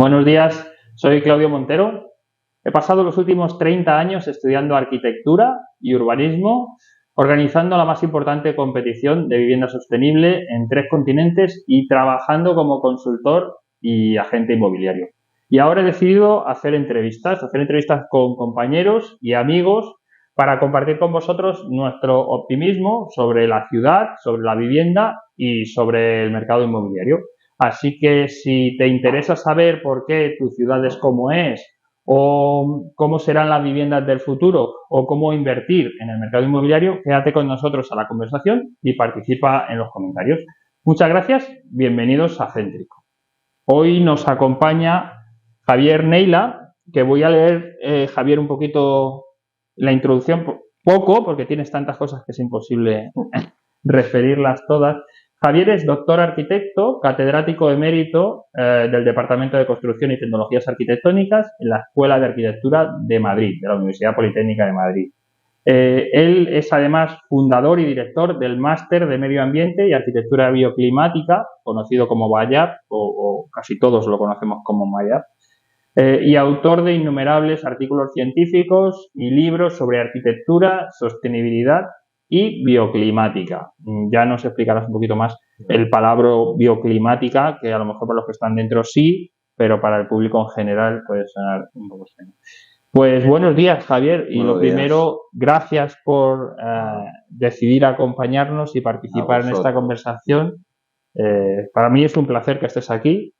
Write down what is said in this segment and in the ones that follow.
Buenos días, soy Claudio Montero. He pasado los últimos 30 años estudiando arquitectura y urbanismo, organizando la más importante competición de vivienda sostenible en 3 continentes y trabajando como consultor y agente inmobiliario. Y ahora he decidido hacer entrevistas con compañeros y amigos para compartir con vosotros nuestro optimismo sobre la ciudad, sobre la vivienda y sobre el mercado inmobiliario. Así que si te interesa saber por qué tu ciudad es como es, o cómo serán las viviendas del futuro, o cómo invertir en el mercado inmobiliario, quédate con nosotros a la conversación y participa en los comentarios. Muchas gracias, bienvenidos a Céntrico. Hoy nos acompaña Javier Neila, que voy a leer, Javier, un poquito la introducción, poco, porque tienes tantas cosas que es imposible referirlas todas. Javier es doctor arquitecto, catedrático emérito del Departamento de Construcción y Tecnologías Arquitectónicas en la Escuela de Arquitectura de Madrid, de la Universidad Politécnica de Madrid. Él es además fundador y director del Máster de Medio Ambiente y Arquitectura Bioclimática, conocido como MAYAB, o casi todos lo conocemos como MAYAB, y autor de innumerables artículos científicos y libros sobre arquitectura, sostenibilidad y bioclimática. Ya nos explicarás un poquito más el palabra bioclimática, que a lo mejor para los que están dentro sí, pero para el público en general puede sonar un poco extraño. Pues buenos días, Javier, y lo primero, gracias por decidir acompañarnos y participar en esta conversación. Para mí es un placer que estés aquí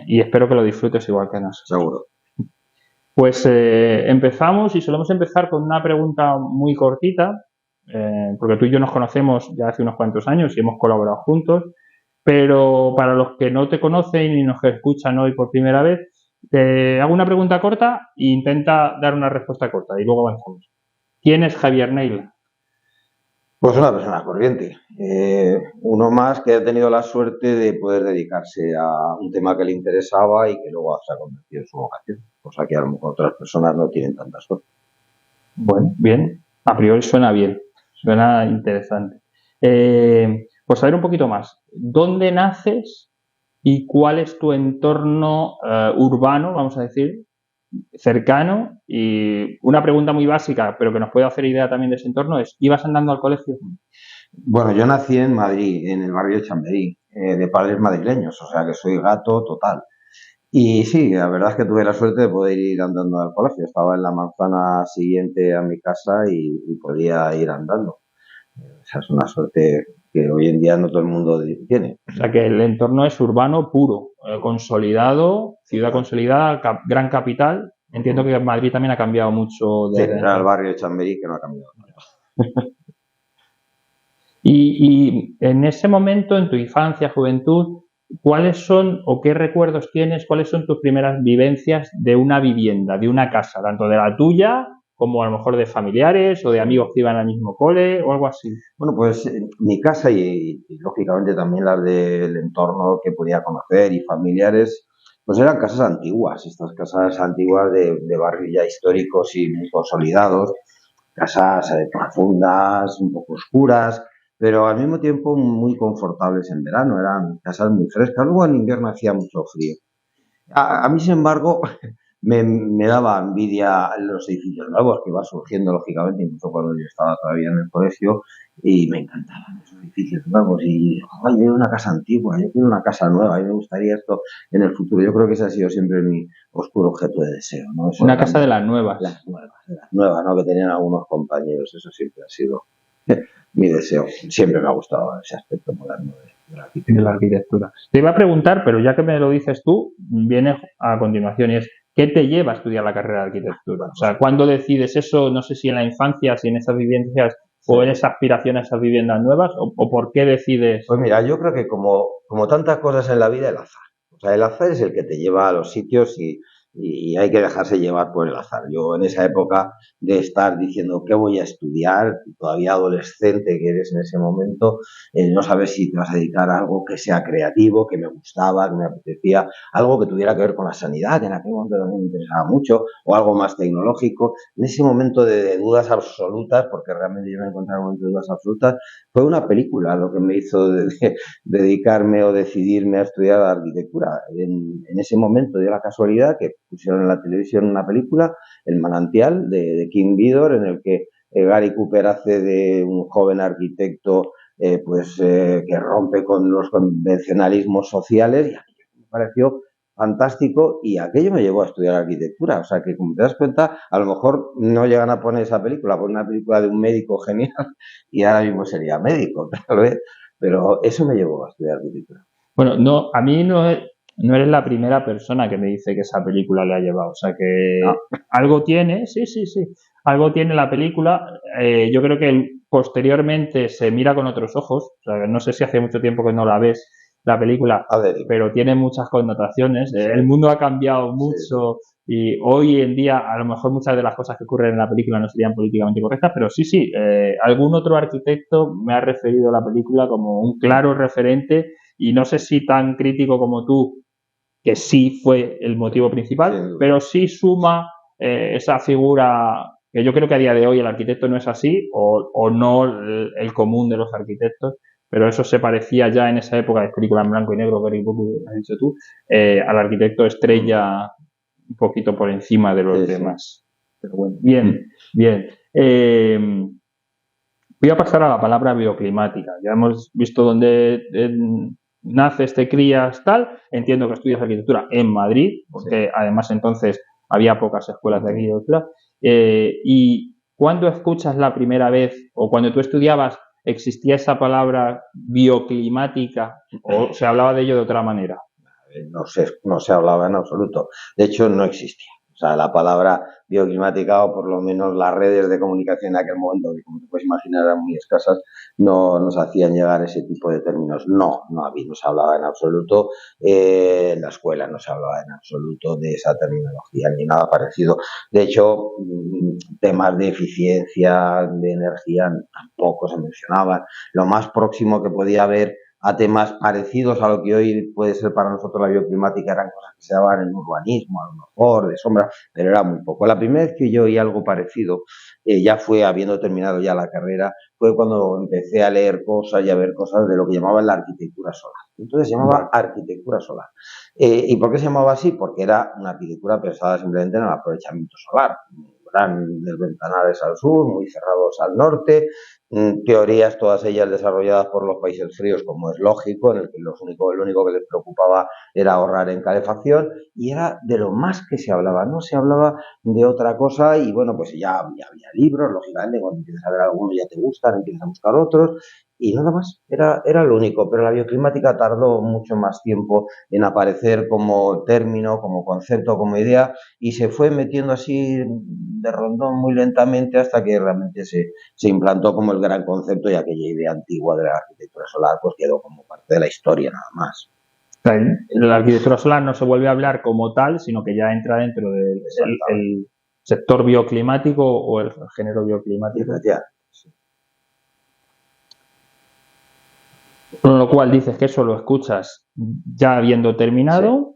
y espero que lo disfrutes igual que nosotros. Seguro. Pues empezamos y solemos empezar con una pregunta muy cortita, porque tú y yo nos conocemos ya hace unos cuantos años y hemos colaborado juntos, pero para los que no te conocen y nos escuchan hoy por primera vez, te hago una pregunta corta e intenta dar una respuesta corta y luego avanzamos. ¿Quién es Javier Neila? Pues una persona corriente, uno más que ha tenido la suerte de poder dedicarse a un tema que le interesaba y que luego se ha convertido en su vocación, cosa que a lo mejor otras personas no tienen tanta suerte. Bueno, bien, a priori suena bien, suena interesante. Pues saber un poquito más, ¿dónde naces y cuál es tu entorno urbano, vamos a decir, cercano? Y una pregunta muy básica, pero que nos puede hacer idea también de ese entorno es, ¿ibas andando al colegio? Bueno, yo nací en Madrid, en el barrio de Chamberí, de padres madrileños, o sea que soy gato total. Y sí, la verdad es que tuve la suerte de poder ir andando al colegio. Estaba en la manzana siguiente a mi casa y podía ir andando. Esa es una suerte que hoy en día no todo el mundo tiene. O sea que el entorno es urbano puro, consolidado, ciudad consolidada, gran capital. Entiendo que Madrid también ha cambiado mucho. Sí, era el barrio de Chamberí que no ha cambiado. Y en ese momento, en tu infancia, juventud, ¿cuáles son o qué recuerdos tienes, cuáles son tus primeras vivencias de una vivienda, de una casa, tanto de la tuya como a lo mejor de familiares o de amigos que iban al mismo cole o algo así? Bueno, pues mi casa y lógicamente también las del entorno que podía conocer y familiares, pues eran casas antiguas, estas casas antiguas de barrios ya históricos y muy consolidados, casas profundas, un poco oscuras, pero al mismo tiempo muy confortables en verano, eran casas muy frescas. Luego en invierno hacía mucho frío. A mí, sin embargo, me daba envidia los edificios nuevos que iban surgiendo, lógicamente, incluso cuando yo estaba todavía en el colegio, y me encantaban esos edificios nuevos. Y, yo quiero una casa antigua, yo quiero una casa nueva, a mí me gustaría esto en el futuro. Yo creo que ese ha sido siempre mi oscuro objeto de deseo, ¿no? Una casa de las nuevas. Las nuevas, ¿no? Que tenían algunos compañeros, eso siempre ha sido mi deseo. Siempre me ha gustado ese aspecto moderno de la arquitectura. Te iba a preguntar, pero ya que me lo dices tú, viene a continuación y es, ¿qué te lleva a estudiar la carrera de arquitectura? O sea, ¿cuándo decides eso? No sé si en la infancia, si en esas vivencias o en esa aspiración a esas viviendas nuevas, o por qué decides. Pues mira, yo creo que como tantas cosas en la vida, el azar. O sea, el azar es el que te lleva a los sitios y y hay que dejarse llevar por el azar. Yo en esa época de estar diciendo qué voy a estudiar, todavía adolescente que eres en ese momento, no sabes si te vas a dedicar a algo que sea creativo, que me gustaba, que me apetecía, algo que tuviera que ver con la sanidad, que en aquel momento también me interesaba mucho, o algo más tecnológico. En ese momento de dudas absolutas, porque realmente yo me encontraba en un momento de dudas absolutas, fue una película lo que me hizo dedicarme o decidirme a estudiar arquitectura. En ese momento dio la casualidad que pusieron en la televisión una película, El manantial, de King Vidor, en el que Gary Cooper hace de un joven arquitecto que rompe con los convencionalismos sociales, y me pareció fantástico, y aquello me llevó a estudiar arquitectura. O sea que, como te das cuenta, a lo mejor no llegan a poner esa película, ponen una película de un médico genial y ahora mismo sería médico, tal vez, pero eso me llevó a estudiar arquitectura. Bueno, no, a mí no eres la primera persona que me dice que esa película le ha llevado. O sea que ¿No? algo tiene, sí, algo tiene la película. Yo creo que posteriormente se mira con otros ojos. O sea, no sé si hace mucho tiempo que no la ves la película, A ver, pero tiene muchas connotaciones. sí, El mundo ha cambiado sí, mucho y hoy en día a lo mejor muchas de las cosas que ocurren en la película no serían políticamente correctas, pero sí, algún otro arquitecto me ha referido a la película como un claro referente y no sé si tan crítico como tú, que sí fue el motivo principal, sin duda. pero sí suma esa figura que yo creo que a día de hoy el arquitecto no es así o no el común de los arquitectos, pero eso se parecía ya en esa época de película en blanco y negro, Gary Cooper, has dicho tú, al arquitecto estrella un poquito por encima de los Sí, demás. Pero bueno, bien. Voy a pasar a la palabra bioclimática. Ya hemos visto dónde naces, te crías, tal. Entiendo que estudias arquitectura en Madrid, porque sí. además entonces había pocas escuelas de arquitectura. ¿Y cuándo escuchas la primera vez o cuando tú estudiabas existía esa palabra bioclimática o se hablaba de ello de otra manera? No se hablaba en absoluto. De hecho, no existía. O sea, la palabra bioclimática, o por lo menos las redes de comunicación en aquel momento, que como te puedes imaginar eran muy escasas, no nos hacían llegar ese tipo de términos. No se hablaba en absoluto. En la escuela no se hablaba en absoluto de esa terminología ni nada parecido. De hecho, temas de eficiencia, de energía, tampoco se mencionaban. Lo más próximo que podía haber a temas parecidos a lo que hoy puede ser para nosotros la bioclimática eran cosas que se daban en urbanismo, a lo mejor, de sombra, pero era muy poco. La primera vez que yo oí algo parecido, ya fue habiendo terminado ya la carrera, fue cuando empecé a leer cosas y a ver cosas de lo que llamaban la arquitectura solar. Entonces se llamaba arquitectura solar. ¿Y por qué se llamaba así? Porque era una arquitectura pensada simplemente en el aprovechamiento solar. Grandes ventanales al sur, muy cerrados al norte, teorías todas ellas desarrolladas por los países fríos, como es lógico, en el que lo único que les preocupaba era ahorrar en calefacción, y era de lo más que se hablaba, no se hablaba de otra cosa, y bueno, pues ya había libros, lógicamente, cuando empiezas a ver algunos ya te gustan, empiezas a buscar otros, y nada más, era lo único, pero la bioclimática tardó mucho más tiempo en aparecer como término, como concepto, como idea, y se fue metiendo así de rondón muy lentamente hasta que realmente se implantó como el gran concepto, y aquella idea antigua de la arquitectura solar pues quedó como parte de la historia nada más. La arquitectura solar no se vuelve a hablar como tal, sino que ya entra dentro del el sector bioclimático o el género bioclimático. Sí. Con lo cual dices que eso lo escuchas ya habiendo terminado,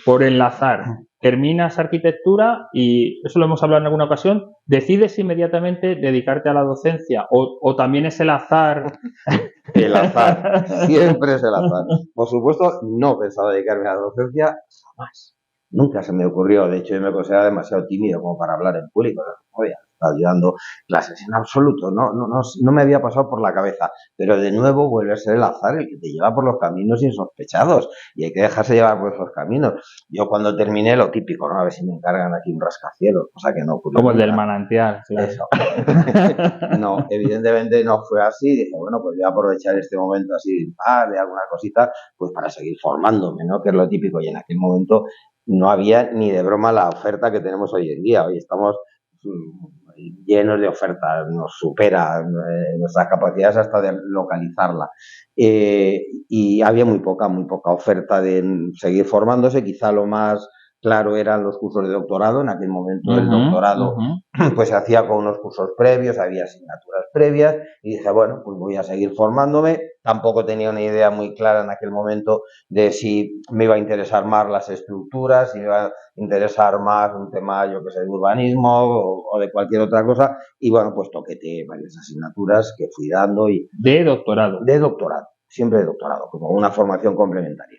por enlazar. Terminas arquitectura y eso lo hemos hablado en alguna ocasión, ¿decides inmediatamente dedicarte a la docencia o también es el azar? El azar, siempre es el azar. Por supuesto, no pensaba dedicarme a la docencia jamás. Nunca se me ocurrió. De hecho, yo me consideraba demasiado tímido como para hablar en público. No podía estar dando clases en absoluto. No me había pasado por la cabeza. Pero de nuevo vuelve a ser el azar el que te lleva por los caminos insospechados. Y hay que dejarse llevar por esos caminos. Yo cuando terminé, lo típico, ¿no? A ver si me encargan aquí un rascacielos, cosa que no ocurrió. Como el del manantial. Claro. Eso. No, evidentemente no fue así. Dije, bueno, pues voy a aprovechar este momento así de alguna cosita, pues para seguir formándome, ¿no? Que es lo típico. Y en aquel momento no había ni de broma la oferta que tenemos hoy en día. Hoy estamos llenos de ofertas, nos supera nuestras capacidades hasta de localizarla. Y había muy poca oferta de seguir formándose. Quizá lo más claro, eran los cursos de doctorado. En aquel momento el doctorado pues se hacía con unos cursos previos, había asignaturas previas, y dije, bueno, pues voy a seguir formándome. Tampoco tenía una idea muy clara en aquel momento de si me iba a interesar más las estructuras, si me iba a interesar más un tema, yo que sé, de urbanismo o de cualquier otra cosa. Y bueno, pues toqueteé varias asignaturas que fui dando. Y ¿De doctorado? De doctorado, siempre de doctorado, como una formación complementaria.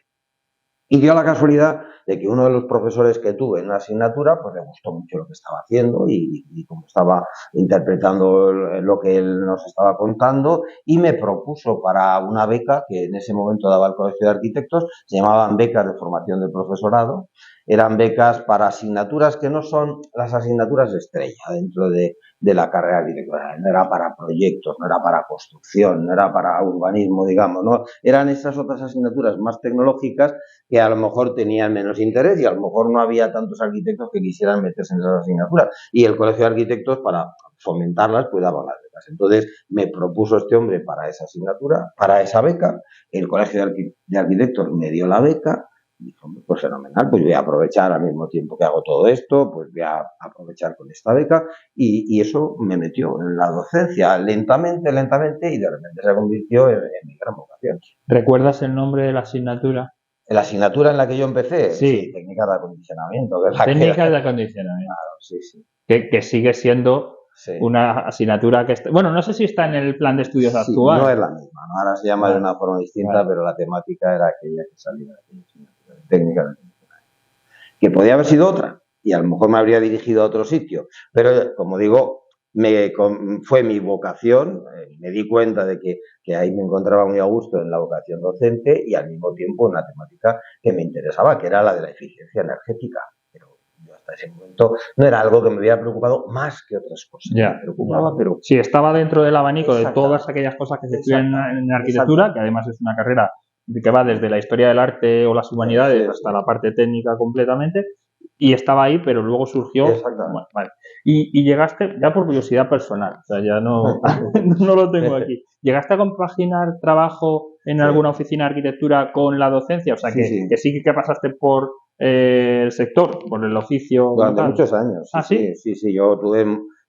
Y dio la casualidad de que uno de los profesores que tuve en una asignatura, pues le gustó mucho lo que estaba haciendo y cómo estaba interpretando lo que él nos estaba contando, y me propuso para una beca que en ese momento daba el Colegio de Arquitectos. Se llamaban becas de formación del profesorado. Eran becas para asignaturas que no son las asignaturas estrella dentro de la carrera arquitectónica. No era para proyectos, no era para construcción, no era para urbanismo, digamos, ¿no? Eran esas otras asignaturas más tecnológicas que a lo mejor tenían menos interés, y a lo mejor no había tantos arquitectos que quisieran meterse en esas asignaturas. Y el Colegio de Arquitectos, para fomentarlas, pues daba las becas. Entonces me propuso este hombre para esa asignatura, para esa beca. El Colegio de Arquitectos me dio la beca. Dijo, pues fenomenal, pues voy a aprovechar al mismo tiempo que hago todo esto, pues voy a aprovechar con esta beca, y eso me metió en la docencia lentamente, y de repente se convirtió en mi gran vocación. ¿Recuerdas el nombre de la asignatura? La asignatura en la que yo empecé, sí, técnicas de acondicionamiento. Técnicas de acondicionamiento. Claro, sí. Que sigue siendo una asignatura que está, bueno, no sé si está en el plan de estudios actual. No es la misma, ¿no? Ahora se llama de una forma distinta, pero la temática era aquella que salía de aquella asignatura, de técnicas de acondicionamiento. Que podía haber sido otra, y a lo mejor me habría dirigido a otro sitio, pero como digo, fue mi vocación. Me di cuenta de que ahí me encontraba muy a gusto en la vocación docente, y al mismo tiempo en la temática que me interesaba, que era la de la eficiencia energética. Pero yo hasta ese momento no era algo que me hubiera preocupado más que otras cosas. Ya, me preocupaba, pero sí, estaba dentro del abanico de todas aquellas cosas que se estudian en arquitectura, que además es una carrera que va desde la historia del arte o las humanidades hasta la parte técnica completamente. Y estaba ahí, pero luego surgió. Bueno, vale. Y llegaste, ya por curiosidad personal, o sea, ya no, no lo tengo aquí. ¿Llegaste a compaginar trabajo en alguna oficina de arquitectura con la docencia? O sea, que sí que pasaste por el sector, por el oficio. Durante muchos años. Sí. Yo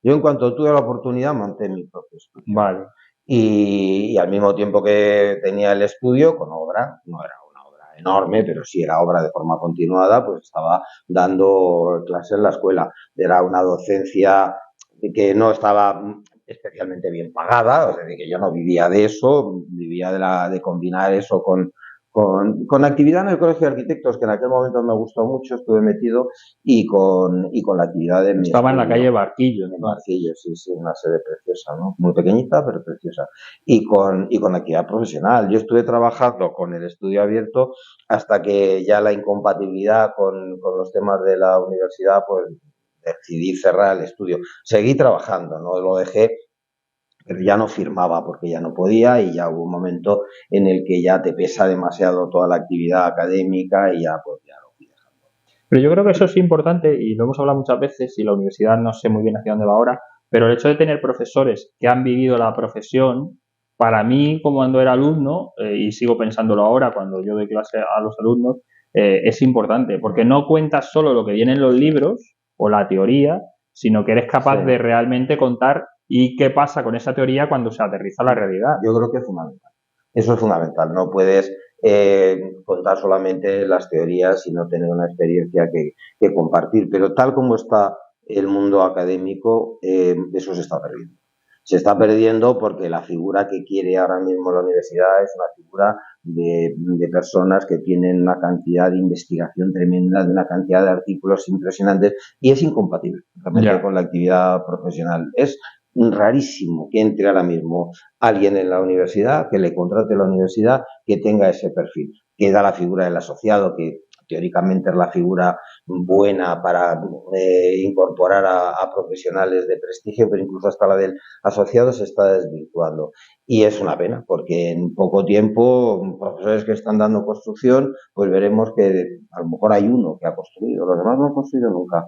en cuanto tuve la oportunidad monté mi propio estudio. Vale. Y al mismo tiempo que tenía el estudio con obra, no era una obra enorme, pero sí era obra de forma continuada, pues estaba dando clases en la escuela. Era una docencia que no estaba especialmente bien pagada, o sea, que yo no vivía de eso, vivía de combinar eso con actividad en el Colegio de Arquitectos, que en aquel momento me gustó mucho, estuve metido, y con la actividad de mi Estaba en la calle Barquillo, ¿no? Barquillo, sí, una sede preciosa, ¿no? Muy pequeñita, pero preciosa. Y con actividad profesional. Yo estuve trabajando con el estudio abierto hasta que ya la incompatibilidad con los temas de la universidad, pues decidí cerrar el estudio. Seguí trabajando, no lo dejé, pero ya no firmaba porque ya no podía, y ya hubo un momento en el que ya te pesa demasiado toda la actividad académica, y ya pues ya lo fui dejando. Pero yo creo que eso es importante, y lo hemos hablado muchas veces, y la universidad no sé muy bien hacia dónde va ahora, pero el hecho de tener profesores que han vivido la profesión, para mí, como cuando era alumno, y sigo pensándolo ahora cuando yo doy clase a los alumnos, es importante, porque no cuentas solo lo que viene en los libros o la teoría, sino que eres capaz de realmente contar y qué pasa con esa teoría cuando se aterriza a la realidad. Yo creo que es fundamental. Eso es fundamental. No puedes contar solamente las teorías, sino tener una experiencia que compartir. Pero tal como está el mundo académico, eso se está perdiendo. Se está perdiendo porque la figura que quiere ahora mismo la universidad es una figura de personas que tienen una cantidad de investigación tremenda, de una cantidad de artículos impresionantes, y es incompatible realmente con la actividad profesional. Es rarísimo que entre ahora mismo alguien en la universidad, que le contrate la universidad, que tenga ese perfil. Queda la figura del asociado, que teóricamente es la figura buena para incorporar a profesionales de prestigio, pero incluso hasta la del asociado se está desvirtuando. Y es una pena, porque en poco tiempo, profesores que están dando construcción, pues veremos que a lo mejor hay uno que ha construido, los demás no han construido nunca.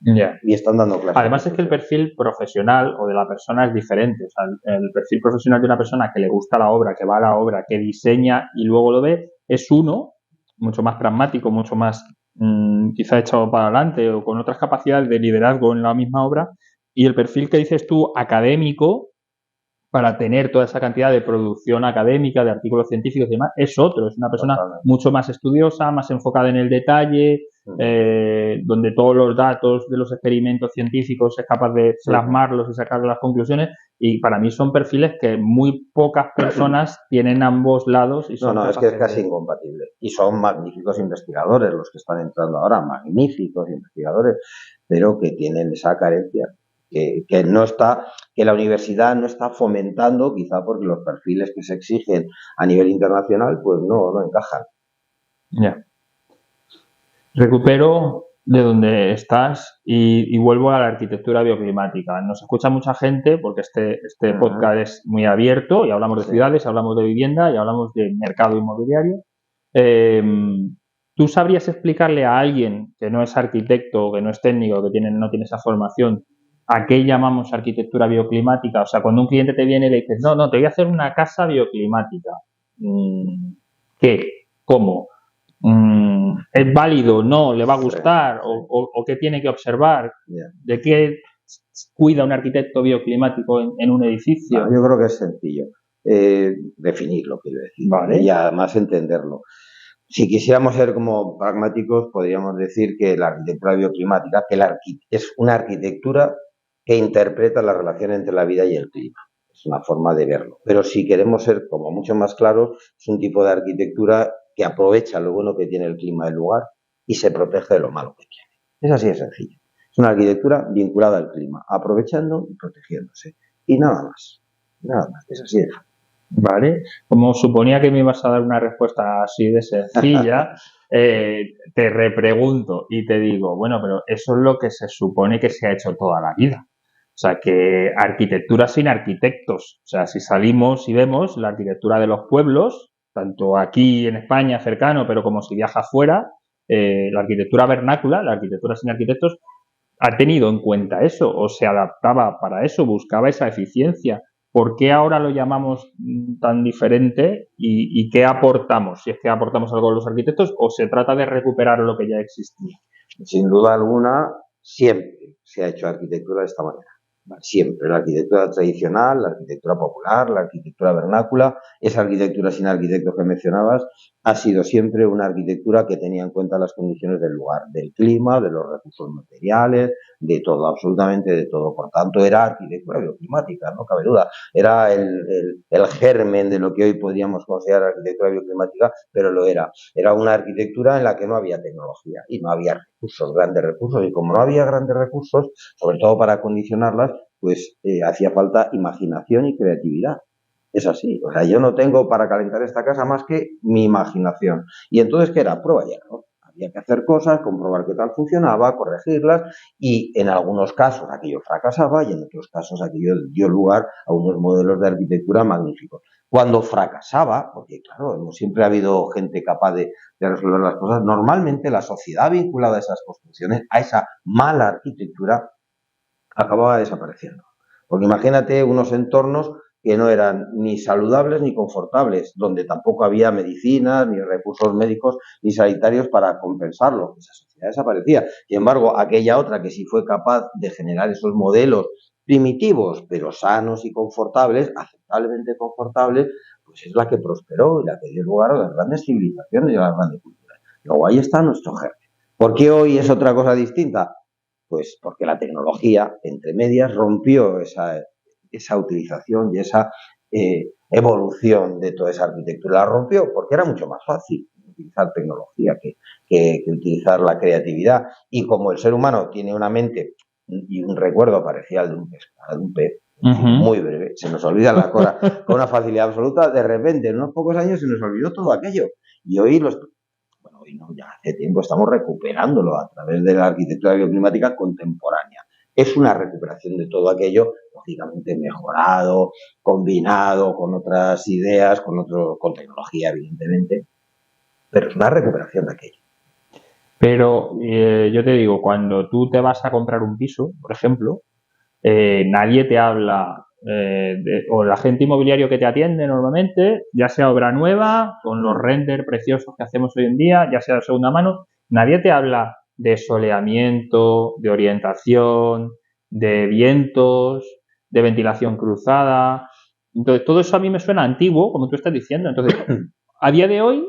Y están dando clases. Además es que el perfil profesional o de la persona es diferente. O sea, el perfil profesional de una persona que le gusta la obra, que va a la obra, que diseña y luego lo ve, es uno mucho más pragmático, mucho más quizá echado para adelante o con otras capacidades de liderazgo en la misma obra, y el perfil que dices tú, académico, para tener toda esa cantidad de producción académica, de artículos científicos y demás, es otro, es una persona mucho más estudiosa, más enfocada en el detalle, donde todos los datos de los experimentos científicos es capaz de plasmarlos y sacar las conclusiones, y para mí son perfiles que muy pocas personas tienen ambos lados. Y son es que es casi incompatible. Y son magníficos investigadores los que están entrando ahora, magníficos investigadores, pero que tienen esa carencia. Que no está, que la universidad no está fomentando, quizá porque los perfiles que se exigen a nivel internacional, pues no encajan. Ya. Recupero de donde estás y vuelvo a la arquitectura bioclimática. Nos escucha mucha gente porque este podcast es muy abierto y hablamos de ciudades, hablamos de vivienda y hablamos de mercado inmobiliario. ¿Tú sabrías explicarle a alguien que no es arquitecto, que no es técnico, que no tiene esa formación, a qué llamamos arquitectura bioclimática? O sea, cuando un cliente te viene y le dices, no, te voy a hacer una casa bioclimática. ¿Qué? ¿Cómo? ¿Es válido? ¿No? ¿Le va a gustar? ¿O qué tiene que observar? ¿De qué cuida un arquitecto bioclimático en un edificio? Bueno, yo creo que es sencillo. Definirlo, quiero decir. Vale. Y además entenderlo. Si quisiéramos ser como pragmáticos, podríamos decir que la arquitectura bioclimática, es una arquitectura que interpreta la relación entre la vida y el clima. Es una forma de verlo. Pero si queremos ser como mucho más claros, es un tipo de arquitectura que aprovecha lo bueno que tiene el clima del lugar y se protege de lo malo que tiene. Es así de sencillo. Es una arquitectura vinculada al clima, aprovechando y protegiéndose. Y nada más. Nada más. Es así de fácil. Vale, como suponía que me ibas a dar una respuesta así de sencilla, te repregunto y te digo, bueno, pero eso es lo que se supone que se ha hecho toda la vida. O sea, que arquitectura sin arquitectos. O sea, si salimos y vemos la arquitectura de los pueblos, tanto aquí en España cercano, pero como si viaja fuera, la arquitectura vernácula, la arquitectura sin arquitectos, ha tenido en cuenta eso o se adaptaba para eso, buscaba esa eficiencia. ¿Por qué ahora lo llamamos tan diferente y qué aportamos? Si es que aportamos algo a los arquitectos o se trata de recuperar lo que ya existía. Sin duda alguna, siempre se ha hecho arquitectura de esta manera. Siempre. La arquitectura tradicional, la arquitectura popular, la arquitectura vernácula, esa arquitectura sin arquitectos que mencionabas, ha sido siempre una arquitectura que tenía en cuenta las condiciones del lugar, del clima, de los recursos materiales, de todo, absolutamente de todo. Por tanto, era arquitectura bioclimática, no cabe duda. Era el germen de lo que hoy podríamos considerar arquitectura bioclimática, pero lo era. Era una arquitectura en la que no había tecnología y no había recursos, grandes recursos. Y como no había grandes recursos, sobre todo para acondicionarlas, pues hacía falta imaginación y creatividad. Es así. O sea, yo no tengo para calentar esta casa más que mi imaginación. Y entonces, ¿qué era? Prueba y error. Había que hacer cosas, comprobar qué tal funcionaba, corregirlas y en algunos casos aquello fracasaba y en otros casos aquello dio lugar a unos modelos de arquitectura magníficos. Cuando fracasaba, porque claro, no siempre ha habido gente capaz de resolver las cosas, normalmente la sociedad vinculada a esas construcciones, a esa mala arquitectura, acababa desapareciendo. Porque imagínate unos entornos que no eran ni saludables ni confortables, donde tampoco había medicinas, ni recursos médicos, ni sanitarios para compensarlo. Esa sociedad desaparecía. Sin embargo, aquella otra que sí fue capaz de generar esos modelos primitivos, pero sanos y confortables, aceptablemente confortables, pues es la que prosperó y la que dio lugar a las grandes civilizaciones y a las grandes culturas. Luego ahí está nuestro germen. ¿Por qué hoy es otra cosa distinta? Pues porque la tecnología, entre medias, rompió esa utilización y esa evolución de toda esa arquitectura. La rompió porque era mucho más fácil utilizar tecnología que utilizar la creatividad. Y como el ser humano tiene una mente y un recuerdo parecido al de un pez, muy breve, se nos olvida la cosa con una facilidad absoluta, de repente en unos pocos años se nos olvidó todo aquello. Y hoy hoy no, ya hace tiempo estamos recuperándolo a través de la arquitectura bioclimática contemporánea. Es una recuperación de todo aquello, lógicamente mejorado, combinado con otras ideas, con tecnología, evidentemente, pero es una recuperación de aquello. Pero yo te digo, cuando tú te vas a comprar un piso, por ejemplo, nadie te habla, o el agente inmobiliario que te atiende normalmente, ya sea obra nueva, con los renders preciosos que hacemos hoy en día, ya sea de segunda mano, nadie te habla de soleamiento, de orientación, de vientos, de ventilación cruzada. Entonces, todo eso a mí me suena antiguo, como tú estás diciendo. Entonces, a día de hoy,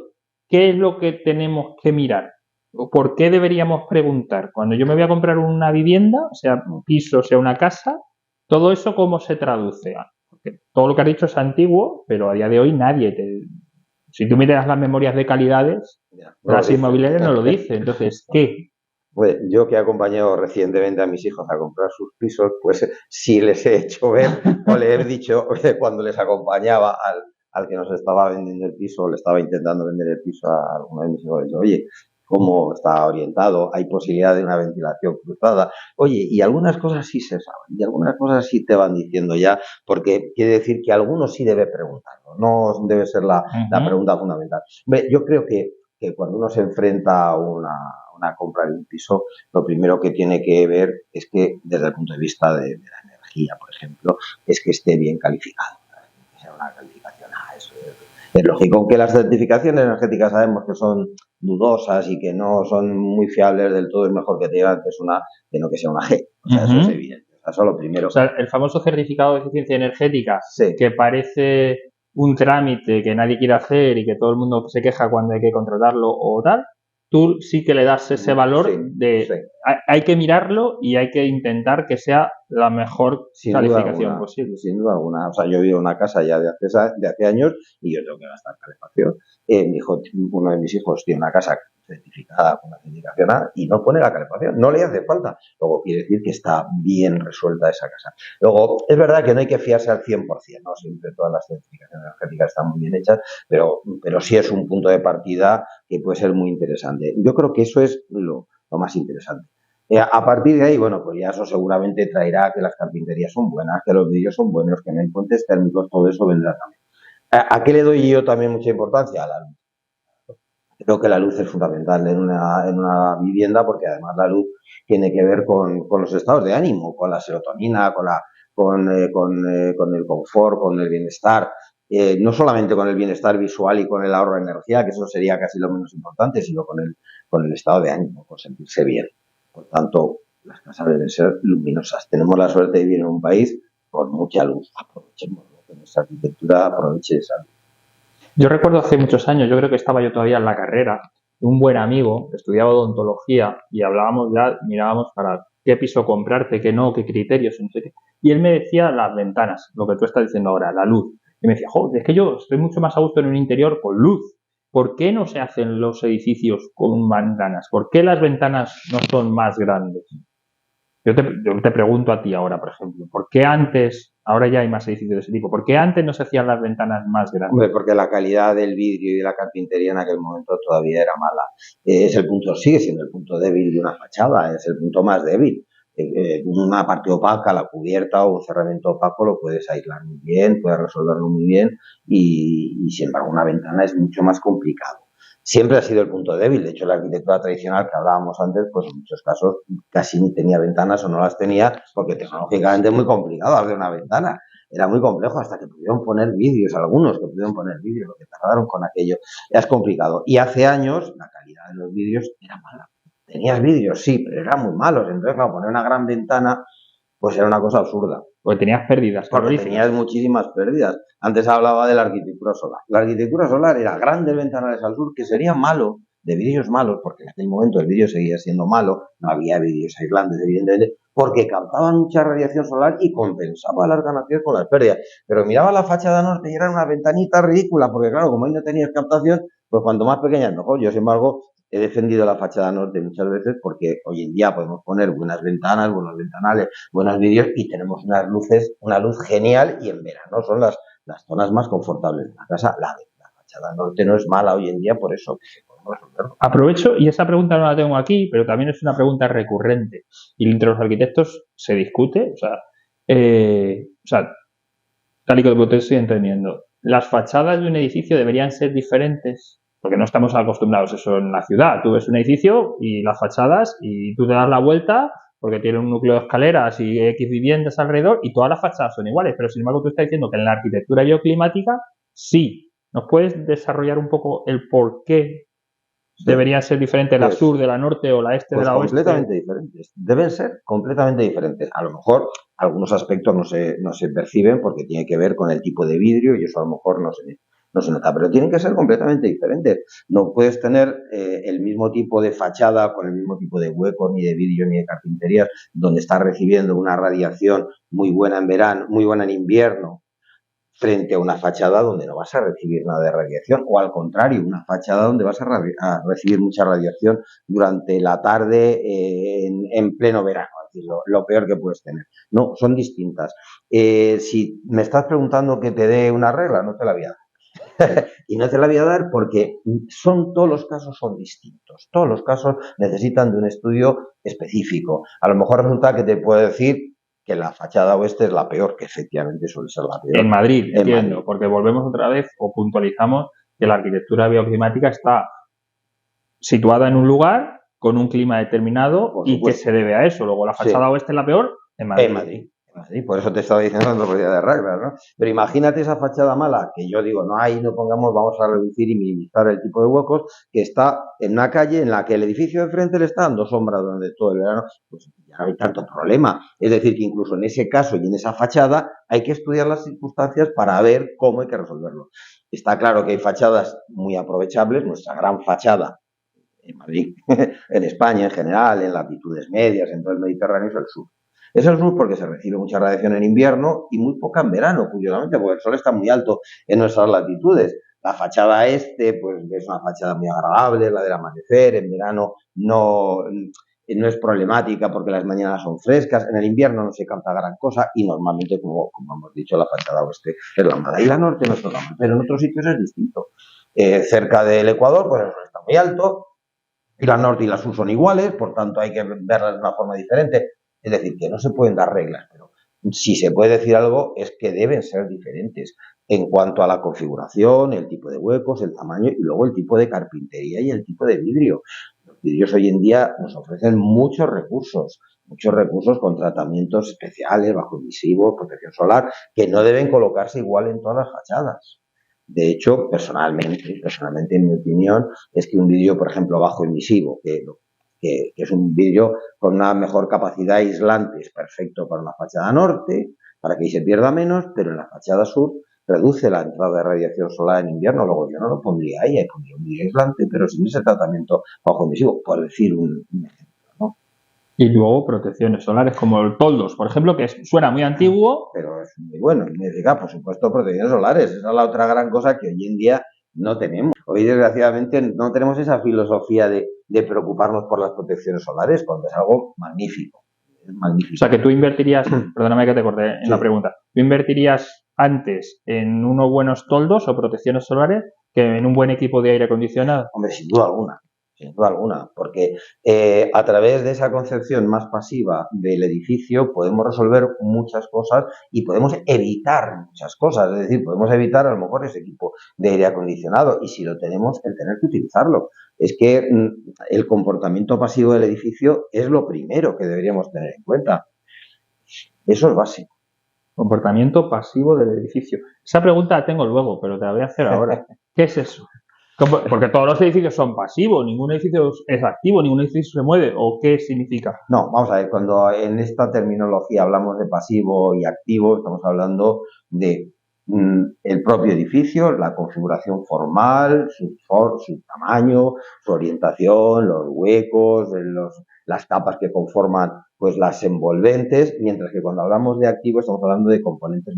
¿qué es lo que tenemos que mirar? ¿O por qué deberíamos preguntar? Cuando yo me voy a comprar una vivienda, sea un piso, sea una casa, todo eso, ¿cómo se traduce? Porque todo lo que has dicho es antiguo, pero a día de hoy nadie te... Si tú miras las memorias de calidades, las inmobiliarias no lo dicen. Entonces, ¿qué? Pues yo que he acompañado recientemente a mis hijos a comprar sus pisos, pues sí les he hecho ver o les he dicho cuando les acompañaba al que nos estaba vendiendo el piso, le estaba intentando vender el piso a alguno de mis hijos, le he dicho, oye, ¿cómo está orientado? ¿Hay posibilidad de una ventilación cruzada? Oye, y algunas cosas sí se saben, y algunas cosas sí te van diciendo ya, porque quiere decir que alguno sí debe preguntarlo, no debe ser la pregunta fundamental. Yo creo que cuando uno se enfrenta a una compra de un piso, lo primero que tiene que ver es que, desde el punto de vista de la energía, por ejemplo, es que esté bien calificado. Que sea una calificación A, eso es lógico. Aunque las certificaciones energéticas sabemos que son dudosas y que no son muy fiables del todo, es mejor que te digan que es una, que no que sea una G. O sea, eso es evidente. O sea, eso es lo primero. O sea, el famoso certificado de eficiencia energética, sí, que parece un trámite que nadie quiere hacer y que todo el mundo se queja cuando hay que contratarlo o tal, tú sí que le das ese valor de hay que mirarlo y hay que intentar que sea la mejor calificación posible. Sin duda alguna. O sea, yo vivo en una casa ya de hace años y yo tengo que gastar calefacción. Uno de mis hijos tiene una casa certificada con la certificación A y no pone la calefacción, no le hace falta. Luego quiere decir que está bien resuelta esa casa. Luego, es verdad que no hay que fiarse al 100%, ¿no? Siempre todas las certificaciones energéticas están muy bien hechas, pero sí es un punto de partida que puede ser muy interesante. Yo creo que eso es lo más interesante. A partir de ahí, bueno, pues ya eso seguramente traerá que las carpinterías son buenas, que los vidrios son buenos, que no hay puentes térmicos, todo eso vendrá también. ¿A qué le doy yo también mucha importancia? A la luz. Creo que la luz es fundamental en una vivienda porque además la luz tiene que ver con los estados de ánimo, con la serotonina, con el confort, con el bienestar. No solamente con el bienestar visual y con el ahorro de energía, que eso sería casi lo menos importante, sino con el estado de ánimo, con sentirse bien. Por tanto, las casas deben ser luminosas. Tenemos la suerte de vivir en un país con mucha luz. Aprovechemos que nuestra arquitectura aproveche esa luz. Yo recuerdo hace muchos años, yo creo que estaba yo todavía en la carrera, un buen amigo estudiaba odontología y hablábamos ya, mirábamos para qué piso comprarte, qué no, qué criterios, no sé qué. Y él me decía las ventanas, lo que tú estás diciendo ahora, la luz. Y me decía, joder, es que yo estoy mucho más a gusto en un interior con luz. ¿Por qué no se hacen los edificios con ventanas? ¿Por qué las ventanas no son más grandes? Yo te pregunto a ti ahora, por ejemplo, ¿por qué antes, ahora ya hay más edificios de ese tipo, ¿por qué antes no se hacían las ventanas más grandes? Hombre, porque la calidad del vidrio y de la carpintería en aquel momento todavía era mala. Sigue siendo el punto débil de una fachada, es el punto más débil. Una parte opaca, la cubierta o un cerramiento opaco lo puedes aislar muy bien, puedes resolverlo muy bien y sin embargo una ventana es mucho más complicado. Siempre ha sido el punto débil. De hecho, la arquitectura tradicional que hablábamos antes, pues en muchos casos casi ni tenía ventanas o no las tenía porque tecnológicamente es muy complicado hacer una ventana. Era muy complejo hasta que pudieron poner vídeos, algunos que pudieron poner vídeos, lo que tardaron con aquello. Es complicado. Y hace años la calidad de los vídeos era mala. Tenías vídeos, sí, pero eran muy malos. Entonces, claro, poner una gran ventana, pues era una cosa absurda. Porque tenías pérdidas. Porque tenías muchísimas pérdidas. Antes hablaba de la arquitectura solar. La arquitectura solar era grandes ventanales al sur, que sería malo, de vídeos malos, porque en aquel momento el vídeo seguía siendo malo, no había vídeos aislantes, evidentemente, porque captaban mucha radiación solar y compensaba las ganancias con las pérdidas. Pero miraba la fachada norte y era una ventanita ridícula, porque claro, como ahí no tenías captación, pues cuanto más pequeña mejor. Yo, sin embargo, he defendido la fachada norte muchas veces porque hoy en día podemos poner buenas ventanas, buenos ventanales, buenos vídeos y tenemos unas luces, una luz genial y en verano son las zonas más confortables de la casa. La fachada norte no es mala hoy en día por eso. Aprovecho, y esa pregunta no la tengo aquí, pero también es una pregunta recurrente y entre los arquitectos se discute, o sea, tal y como te estoy entendiendo, las fachadas de un edificio deberían ser diferentes, porque no estamos acostumbrados a eso en la ciudad. Tú ves un edificio y las fachadas y tú te das la vuelta porque tiene un núcleo de escaleras y X viviendas alrededor y todas las fachadas son iguales, pero sin embargo tú estás diciendo que en la arquitectura bioclimática sí. ¿Nos puedes desarrollar un poco el por qué ¿Debería ser diferente la Pues- sur de la norte o la este de Pues la oeste? completamente diferentes. Deben ser completamente diferentes. A lo mejor algunos aspectos no se perciben porque tiene que ver con el tipo de vidrio y eso a lo mejor no se nota, pero tienen que ser completamente diferentes. No puedes tener el mismo tipo de fachada con el mismo tipo de huecos, ni de vidrio, ni de carpinterías, donde estás recibiendo una radiación muy buena en verano, muy buena en invierno, frente a una fachada donde no vas a recibir nada de radiación, o al contrario, una fachada donde vas a recibir mucha radiación durante la tarde en pleno verano, es decir, lo peor que puedes tener. No, son distintas. Si me estás preguntando que te dé una regla, no te la voy a dar. Y no te la voy a dar porque todos los casos son distintos. Todos los casos necesitan de un estudio específico. A lo mejor resulta que te puedo decir que la fachada oeste es la peor, que efectivamente suele ser la peor. En Madrid, En entiendo, Madrid. porque volvemos otra vez o puntualizamos que la arquitectura bioclimática está situada en un lugar con un clima determinado Por y que supuesto. se debe a eso. Luego la fachada Sí. oeste es la peor en Madrid. En Madrid. Por eso te estaba diciendo antropología de reglas, ¿no? Pero imagínate esa fachada mala, que yo digo, no, ahí no pongamos, vamos a reducir y minimizar el tipo de huecos, que está en una calle en la que el edificio de enfrente le está dando sombra durante todo el verano, pues ya no hay tanto problema. Es decir, que incluso en ese caso y en esa fachada hay que estudiar las circunstancias para ver cómo hay que resolverlo. Está claro que hay fachadas muy aprovechables, nuestra gran fachada en Madrid, en España en general, en latitudes medias, en todo el Mediterráneo, es el sur. Es el sur porque se recibe mucha radiación en invierno y muy poca en verano, curiosamente, porque el sol está muy alto en nuestras latitudes. La fachada este, pues es una fachada muy agradable, la del amanecer, en verano no es problemática porque las mañanas son frescas, en el invierno no se canta gran cosa y normalmente, como hemos dicho, la fachada oeste es la mala. Y la norte no es la mala, pero en otros sitios es distinto. Cerca del Ecuador, pues el sol está muy alto, y la norte y la sur son iguales, por tanto hay que verlas de una forma diferente. Es decir, que no se pueden dar reglas, pero si se puede decir algo es que deben ser diferentes en cuanto a la configuración, el tipo de huecos, el tamaño y luego el tipo de carpintería y el tipo de vidrio. Los vidrios hoy en día nos ofrecen muchos recursos con tratamientos especiales, bajo emisivos, protección solar, que no deben colocarse igual en todas las fachadas. De hecho, personalmente, en mi opinión, es que un vidrio, por ejemplo, bajo emisivo, que es un vidrio con una mejor capacidad aislante, es perfecto para la fachada norte, para que ahí se pierda menos, pero en la fachada sur reduce la entrada de radiación solar en invierno. Luego yo no lo pondría ahí, pondría un vidrio aislante, pero sin ese tratamiento bajo emisivo, por decir un ejemplo, ¿no? Y luego protecciones solares como el toldos, por ejemplo, que suena muy antiguo. Pero es muy bueno y muy eficaz, por supuesto, protecciones solares. Esa es la otra gran cosa que hoy en día no tenemos. Hoy, desgraciadamente, no tenemos esa filosofía de preocuparnos por las protecciones solares, cuando es algo magnífico. Es magnífico. O sea, que tú invertirías, perdóname que te corté en la pregunta, ¿tú invertirías antes en unos buenos toldos o protecciones solares que en un buen equipo de aire acondicionado? Hombre, sin duda alguna, porque a través de esa concepción más pasiva del edificio podemos resolver muchas cosas y podemos evitar muchas cosas. Es decir, podemos evitar a lo mejor ese equipo de aire acondicionado y si lo tenemos, el tener que utilizarlo. Es que el comportamiento pasivo del edificio es lo primero que deberíamos tener en cuenta. Eso es básico. Comportamiento pasivo del edificio. Esa pregunta la tengo luego, pero te la voy a hacer ahora. ¿Qué es eso? Porque todos los edificios son pasivos, ningún edificio es activo, ningún edificio se mueve. ¿O qué significa? No, vamos a ver, cuando en esta terminología hablamos de pasivo y activo, estamos hablando de el propio edificio, la configuración formal, su tamaño, su orientación, los huecos, las capas que conforman pues las envolventes, mientras que cuando hablamos de activo estamos hablando de componentes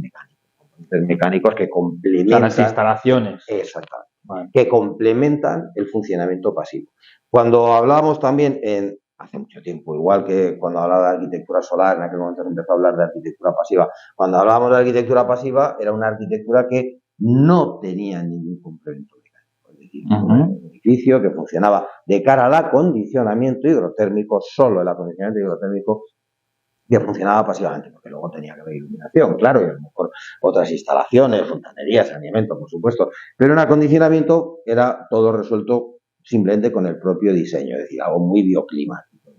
mecánicos que complementan las instalaciones. Exactamente. Que complementan el funcionamiento pasivo. Cuando hablábamos también hace mucho tiempo, igual que cuando hablaba de arquitectura solar, en aquel momento se empezó a hablar de arquitectura pasiva. Cuando hablábamos de arquitectura pasiva, era una arquitectura que no tenía ningún complemento mecánico. Es decir, un edificio que funcionaba de cara al acondicionamiento hidrotérmico, solo el acondicionamiento hidrotérmico, que funcionaba pasivamente, porque luego tenía que haber iluminación, claro, y a lo mejor otras instalaciones, fontanería, saneamiento, por supuesto, pero en acondicionamiento era todo resuelto simplemente con el propio diseño, es decir, algo muy bioclimático.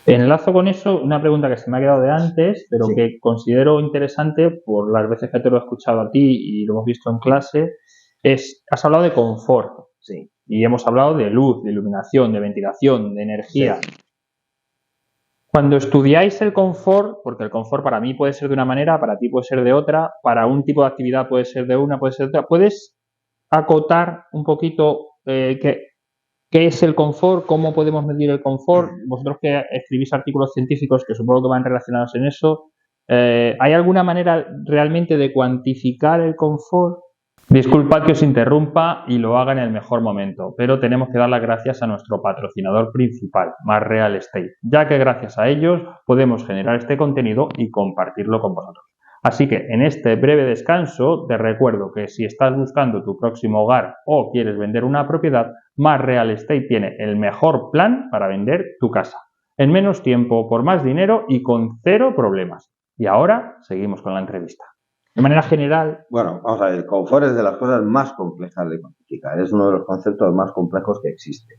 Enlazo con eso una pregunta que se me ha quedado de antes, pero que considero interesante por las veces que te lo he escuchado a ti y lo hemos visto en clase. Has hablado de confort. Sí. Y hemos hablado de luz, de iluminación, de ventilación, de energía. Sí. Cuando estudiáis el confort, porque el confort para mí puede ser de una manera, para ti puede ser de otra, para un tipo de actividad puede ser de una, puede ser de otra, ¿puedes acotar un poquito qué es el confort? ¿Cómo podemos medir el confort? Vosotros que escribís artículos científicos que supongo que van relacionados en eso, ¿hay alguna manera realmente de cuantificar el confort? Disculpad que os interrumpa y lo haga en el mejor momento, pero tenemos que dar las gracias a nuestro patrocinador principal, Más Real Estate, ya que gracias a ellos podemos generar este contenido y compartirlo con vosotros. Así que en este breve descanso te recuerdo que si estás buscando tu próximo hogar o quieres vender una propiedad, Más Real Estate tiene el mejor plan para vender tu casa, en menos tiempo, por más dinero y con 0 problemas. Y ahora seguimos con la entrevista. De manera general... Bueno, vamos a ver, el confort es de las cosas más complejas de cuantificar, es uno de los conceptos más complejos que existe,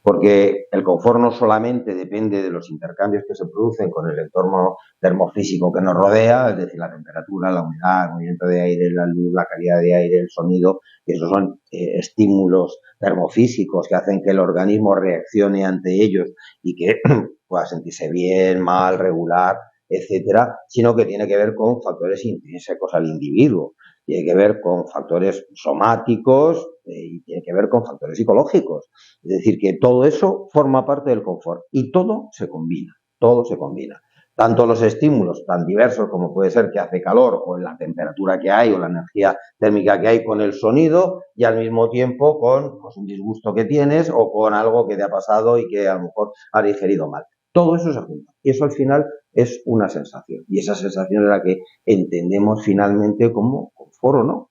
porque el confort no solamente depende de los intercambios que se producen con el entorno termofísico que nos rodea, es decir, la temperatura, la humedad, el movimiento de aire, la luz, la calidad de aire, el sonido, que esos son estímulos termofísicos que hacen que el organismo reaccione ante ellos y que pueda sentirse bien, mal, regular, etcétera, sino que tiene que ver con factores intrínsecos al individuo, tiene que ver con factores somáticos y tiene que ver con factores psicológicos. Es decir, que todo eso forma parte del confort y todo se combina, todo se combina. Tanto los estímulos tan diversos como puede ser que hace calor o en la temperatura que hay o la energía térmica que hay con el sonido y al mismo tiempo con pues, un disgusto que tienes o con algo que te ha pasado y que a lo mejor has digerido mal. Todo eso se junta y eso al final es una sensación y esa sensación es la que entendemos finalmente como confort o no.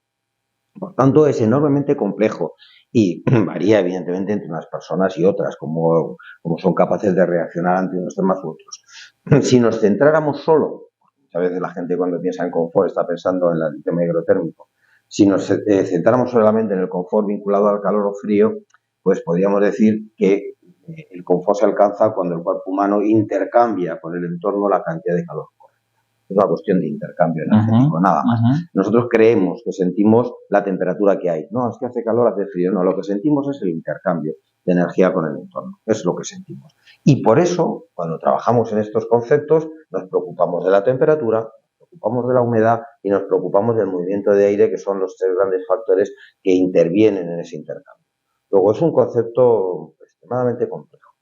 Por tanto, es enormemente complejo y varía evidentemente entre unas personas y otras, como son capaces de reaccionar ante unos temas u otros. Si nos centráramos solo, muchas veces la gente cuando piensa en confort está pensando en el tema hidrotérmico, si nos centráramos solamente en el confort vinculado al calor o frío, pues podríamos decir que el confort se alcanza cuando el cuerpo humano intercambia con el entorno la cantidad de calor. Es una cuestión de intercambio energético, nada más. Nosotros creemos que sentimos la temperatura que hay. No, es que hace calor, hace frío. No, lo que sentimos es el intercambio de energía con el entorno. Es lo que sentimos. Y por eso, cuando trabajamos en estos conceptos, nos preocupamos de la temperatura, nos preocupamos de la humedad y nos preocupamos del movimiento de aire, que son los 3 grandes factores que intervienen en ese intercambio. Luego, es un concepto extremadamente complejo.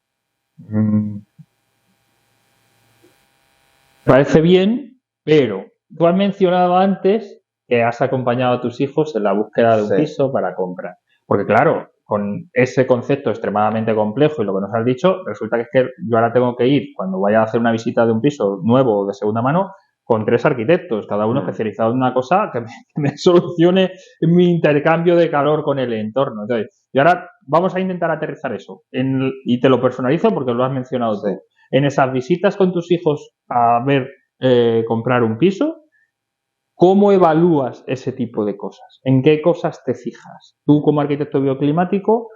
Parece bien, pero tú has mencionado antes que has acompañado a tus hijos en la búsqueda de un piso para comprar. Porque claro, con ese concepto extremadamente complejo y lo que nos has dicho, resulta que es que yo ahora tengo que ir, cuando vaya a hacer una visita de un piso nuevo o de segunda mano, con 3 arquitectos, cada uno especializado en una cosa que me solucione mi intercambio de calor con el entorno. Entonces, y ahora vamos a intentar aterrizar eso. Y te lo personalizo porque lo has mencionado tú. En esas visitas con tus hijos a ver comprar un piso, ¿cómo evalúas ese tipo de cosas? ¿En qué cosas te fijas? Tú como arquitecto bioclimático,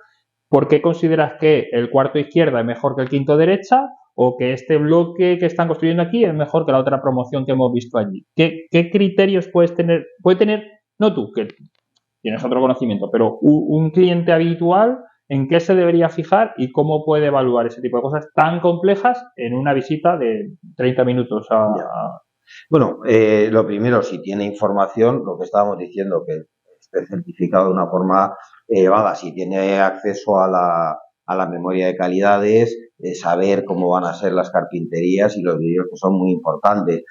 ¿por qué consideras que el cuarto izquierda es mejor que el quinto derecha? ¿O que este bloque que están construyendo aquí es mejor que la otra promoción que hemos visto allí? ¿Qué criterios puedes tener? Puede tener, no tú, que tienes otro conocimiento, pero un cliente habitual, ¿en qué se debería fijar y cómo puede evaluar ese tipo de cosas tan complejas en una visita de 30 minutos Bueno, lo primero, si tiene información, lo que estábamos diciendo, que esté certificado de una forma vaga, si tiene acceso a la memoria de calidades, saber cómo van a ser las carpinterías y los vídeos que son muy importantes.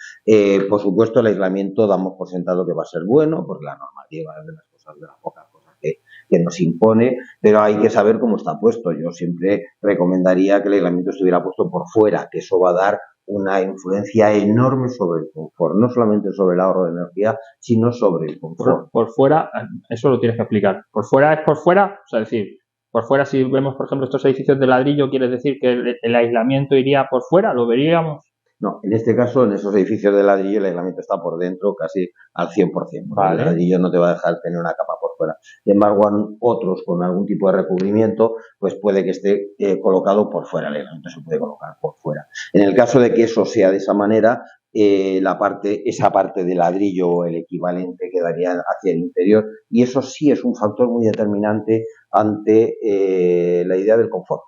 Por supuesto, el aislamiento damos por sentado que va a ser bueno, porque la normativa es de las cosas, de las pocas cosas que nos impone, pero hay que saber cómo está puesto. Yo siempre recomendaría que el aislamiento estuviera puesto por fuera, que eso va a dar una influencia enorme sobre el confort, no solamente sobre el ahorro de energía, sino sobre el confort. Por fuera, eso lo tienes que explicar. Por fuera es por fuera, o sea, decir, por fuera si vemos, por ejemplo, estos edificios de ladrillo, ¿quieres decir que el aislamiento iría por fuera? ¿Lo veríamos? No, en este caso, en esos edificios de ladrillo, el aislamiento está por dentro casi al 100%. Vale. El ladrillo no te va a dejar tener una capa por fuera. Sin embargo, otros con algún tipo de recubrimiento, pues puede que esté colocado por fuera. El aislamiento se puede colocar por fuera. En el caso de que eso sea de esa manera, esa parte de ladrillo o el equivalente quedaría hacia el interior, y eso sí es un factor muy determinante ante la idea del confort.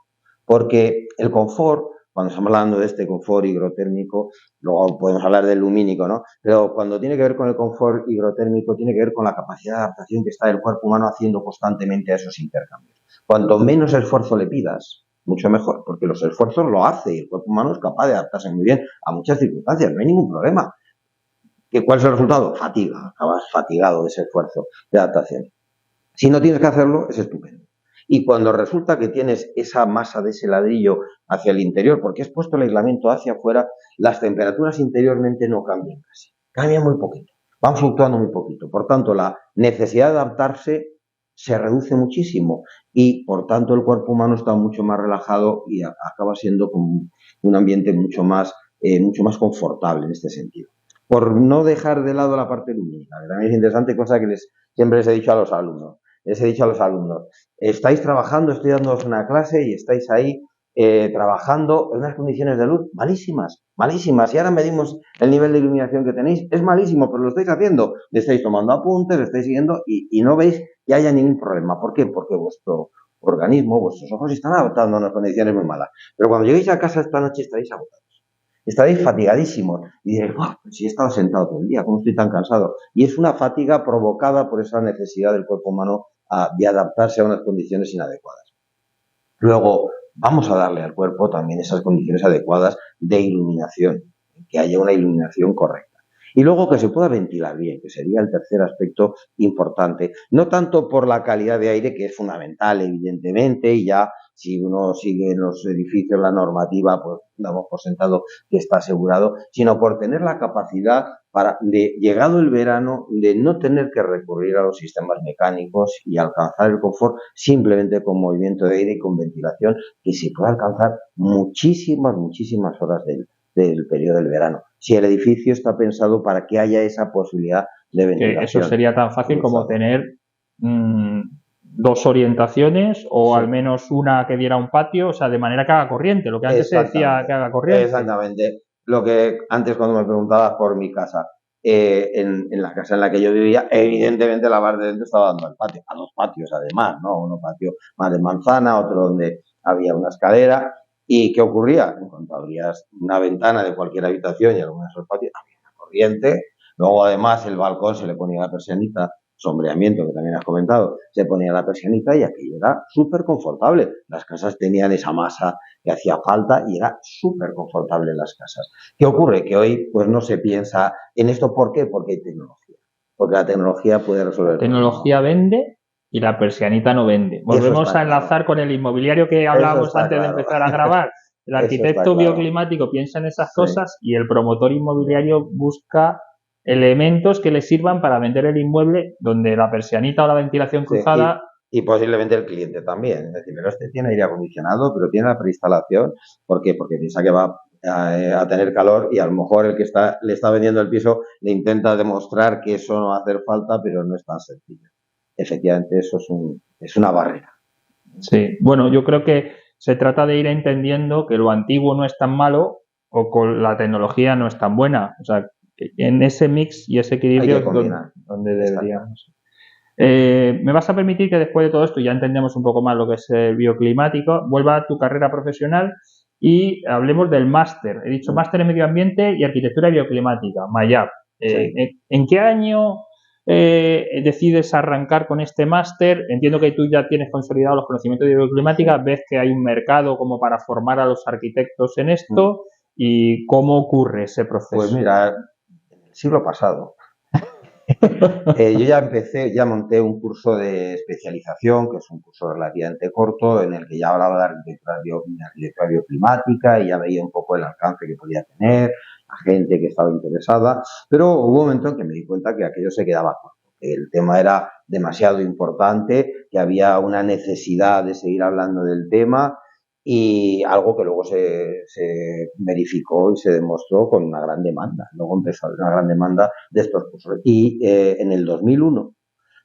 Porque el confort, cuando estamos hablando de este confort higrotérmico, luego podemos hablar del lumínico, ¿no? Pero cuando tiene que ver con el confort higrotérmico, tiene que ver con la capacidad de adaptación que está el cuerpo humano haciendo constantemente a esos intercambios. Cuanto menos esfuerzo le pidas, mucho mejor, porque los esfuerzos lo hace y el cuerpo humano es capaz de adaptarse muy bien a muchas circunstancias, no hay ningún problema. ¿Cuál es el resultado? Fatiga, acabas fatigado de ese esfuerzo de adaptación. Si no tienes que hacerlo, es estupendo. Y cuando resulta que tienes esa masa de ese ladrillo hacia el interior, porque has puesto el aislamiento hacia afuera, las temperaturas interiormente no cambian casi. Cambian muy poquito, van fluctuando muy poquito. Por tanto, la necesidad de adaptarse se reduce muchísimo y, por tanto, el cuerpo humano está mucho más relajado y acaba siendo como un ambiente mucho más confortable en este sentido. Por no dejar de lado la parte lumínica, que también es interesante, cosa que siempre les he dicho a los alumnos. Estáis trabajando, estoy dándoos una clase y estáis ahí trabajando en unas condiciones de luz malísimas, malísimas. Y ahora medimos el nivel de iluminación que tenéis. Es malísimo, pero lo estáis haciendo. Le estáis tomando apuntes, le estáis siguiendo y no veis que haya ningún problema. ¿Por qué? Porque vuestro organismo, vuestros ojos están adaptando a unas condiciones muy malas. Pero cuando lleguéis a casa esta noche estaréis agotados. Estaréis fatigadísimos y diréis, oh, si he estado sentado todo el día, ¿cómo estoy tan cansado? Y es una fatiga provocada por esa necesidad del cuerpo humano de adaptarse a unas condiciones inadecuadas. Luego, vamos a darle al cuerpo también esas condiciones adecuadas de iluminación, que haya una iluminación correcta. Y luego que se pueda ventilar bien, que sería el tercer aspecto importante, no tanto por la calidad de aire, que es fundamental, evidentemente, y ya si uno sigue en los edificios la normativa, pues damos por sentado que está asegurado, sino por tener la capacidad de, llegado el verano, de no tener que recurrir a los sistemas mecánicos y alcanzar el confort simplemente con movimiento de aire y con ventilación, que se puede alcanzar muchísimas horas del periodo del verano. Si el edificio está pensado para que haya esa posibilidad de ventilación. Eso sería tan fácil como tener dos orientaciones o al menos una que diera un patio, o sea, de manera que haga corriente, lo que antes se decía que haga corriente. Exactamente. Lo que antes cuando me preguntabas por mi casa, en la casa en la que yo vivía, evidentemente la bar de dentro estaba dando al patio, a dos patios además, ¿no? Uno patio más de manzana, otro donde había una escalera. ¿Y qué ocurría? En cuanto abrías una ventana de cualquier habitación y alguno de esos patios, había una corriente. Luego, además, el balcón se le ponía la persianita, sombreamiento, que también has comentado, se ponía la persianita y aquello era súper confortable. Las casas tenían esa masa que hacía falta y era súper confortable en las casas. ¿Qué ocurre? Que hoy pues no se piensa en esto. ¿Por qué? Porque hay tecnología. Porque la tecnología puede resolver. La tecnología vende y la persianita no vende. Volvemos a enlazar con el inmobiliario que hablábamos antes de empezar a grabar. El arquitecto bioclimático piensa en esas cosas y el promotor inmobiliario busca elementos que le sirvan para vender el inmueble donde la persianita o la ventilación cruzada... Y posiblemente el cliente también. Es decir, pero este tiene aire acondicionado, pero tiene la preinstalación. ¿Por qué? Porque piensa que va a tener calor y a lo mejor el que le está vendiendo el piso le intenta demostrar que eso no va a hacer falta, pero no es tan sencillo. Efectivamente, eso es una barrera. Sí, bueno, yo creo que se trata de ir entendiendo que lo antiguo no es tan malo o con la tecnología no es tan buena. O sea, en ese mix y ese equilibrio es donde deberíamos. Me vas a permitir que después de todo esto ya entendemos un poco más lo que es el bioclimático, vuelva a tu carrera profesional y hablemos del máster. He dicho máster en medio ambiente y arquitectura bioclimática, MAYAP. ¿En qué año decides arrancar con este máster? Entiendo que tú ya tienes consolidados los conocimientos de bioclimática, ves que hay un mercado como para formar a los arquitectos en esto y ¿cómo ocurre ese proceso? Pues mira, en el siglo pasado. Yo ya monté un curso de especialización, que es un curso relativamente corto, en el que ya hablaba de arquitectura bioclimática y ya veía un poco el alcance que podía tener, la gente que estaba interesada, pero hubo un momento en que me di cuenta que aquello se quedaba corto, que el tema era demasiado importante, que había una necesidad de seguir hablando del tema y algo que luego se verificó y se demostró con una gran demanda. Luego empezó a haber una gran demanda de estos cursos. Y en el 2001,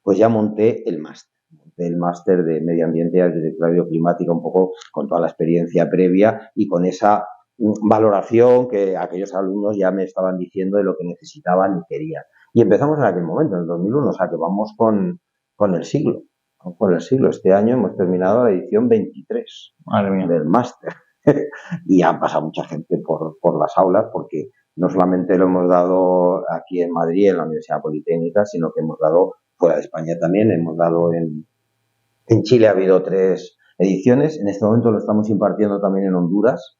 pues ya monté el máster. Monté el máster de Medio Ambiente y Arquitectura Bioclimática, un poco con toda la experiencia previa y con esa valoración que aquellos alumnos ya me estaban diciendo de lo que necesitaban y querían. Y empezamos en aquel momento, en el 2001, o sea que vamos con el siglo. Vamos con el siglo. Este año hemos terminado la edición 23 del máster. Y han pasado mucha gente por las aulas, porque no solamente lo hemos dado aquí en Madrid, en la Universidad Politécnica, sino que hemos dado fuera de España también. Hemos dado en Chile, ha habido 3 ediciones. En este momento lo estamos impartiendo también en Honduras,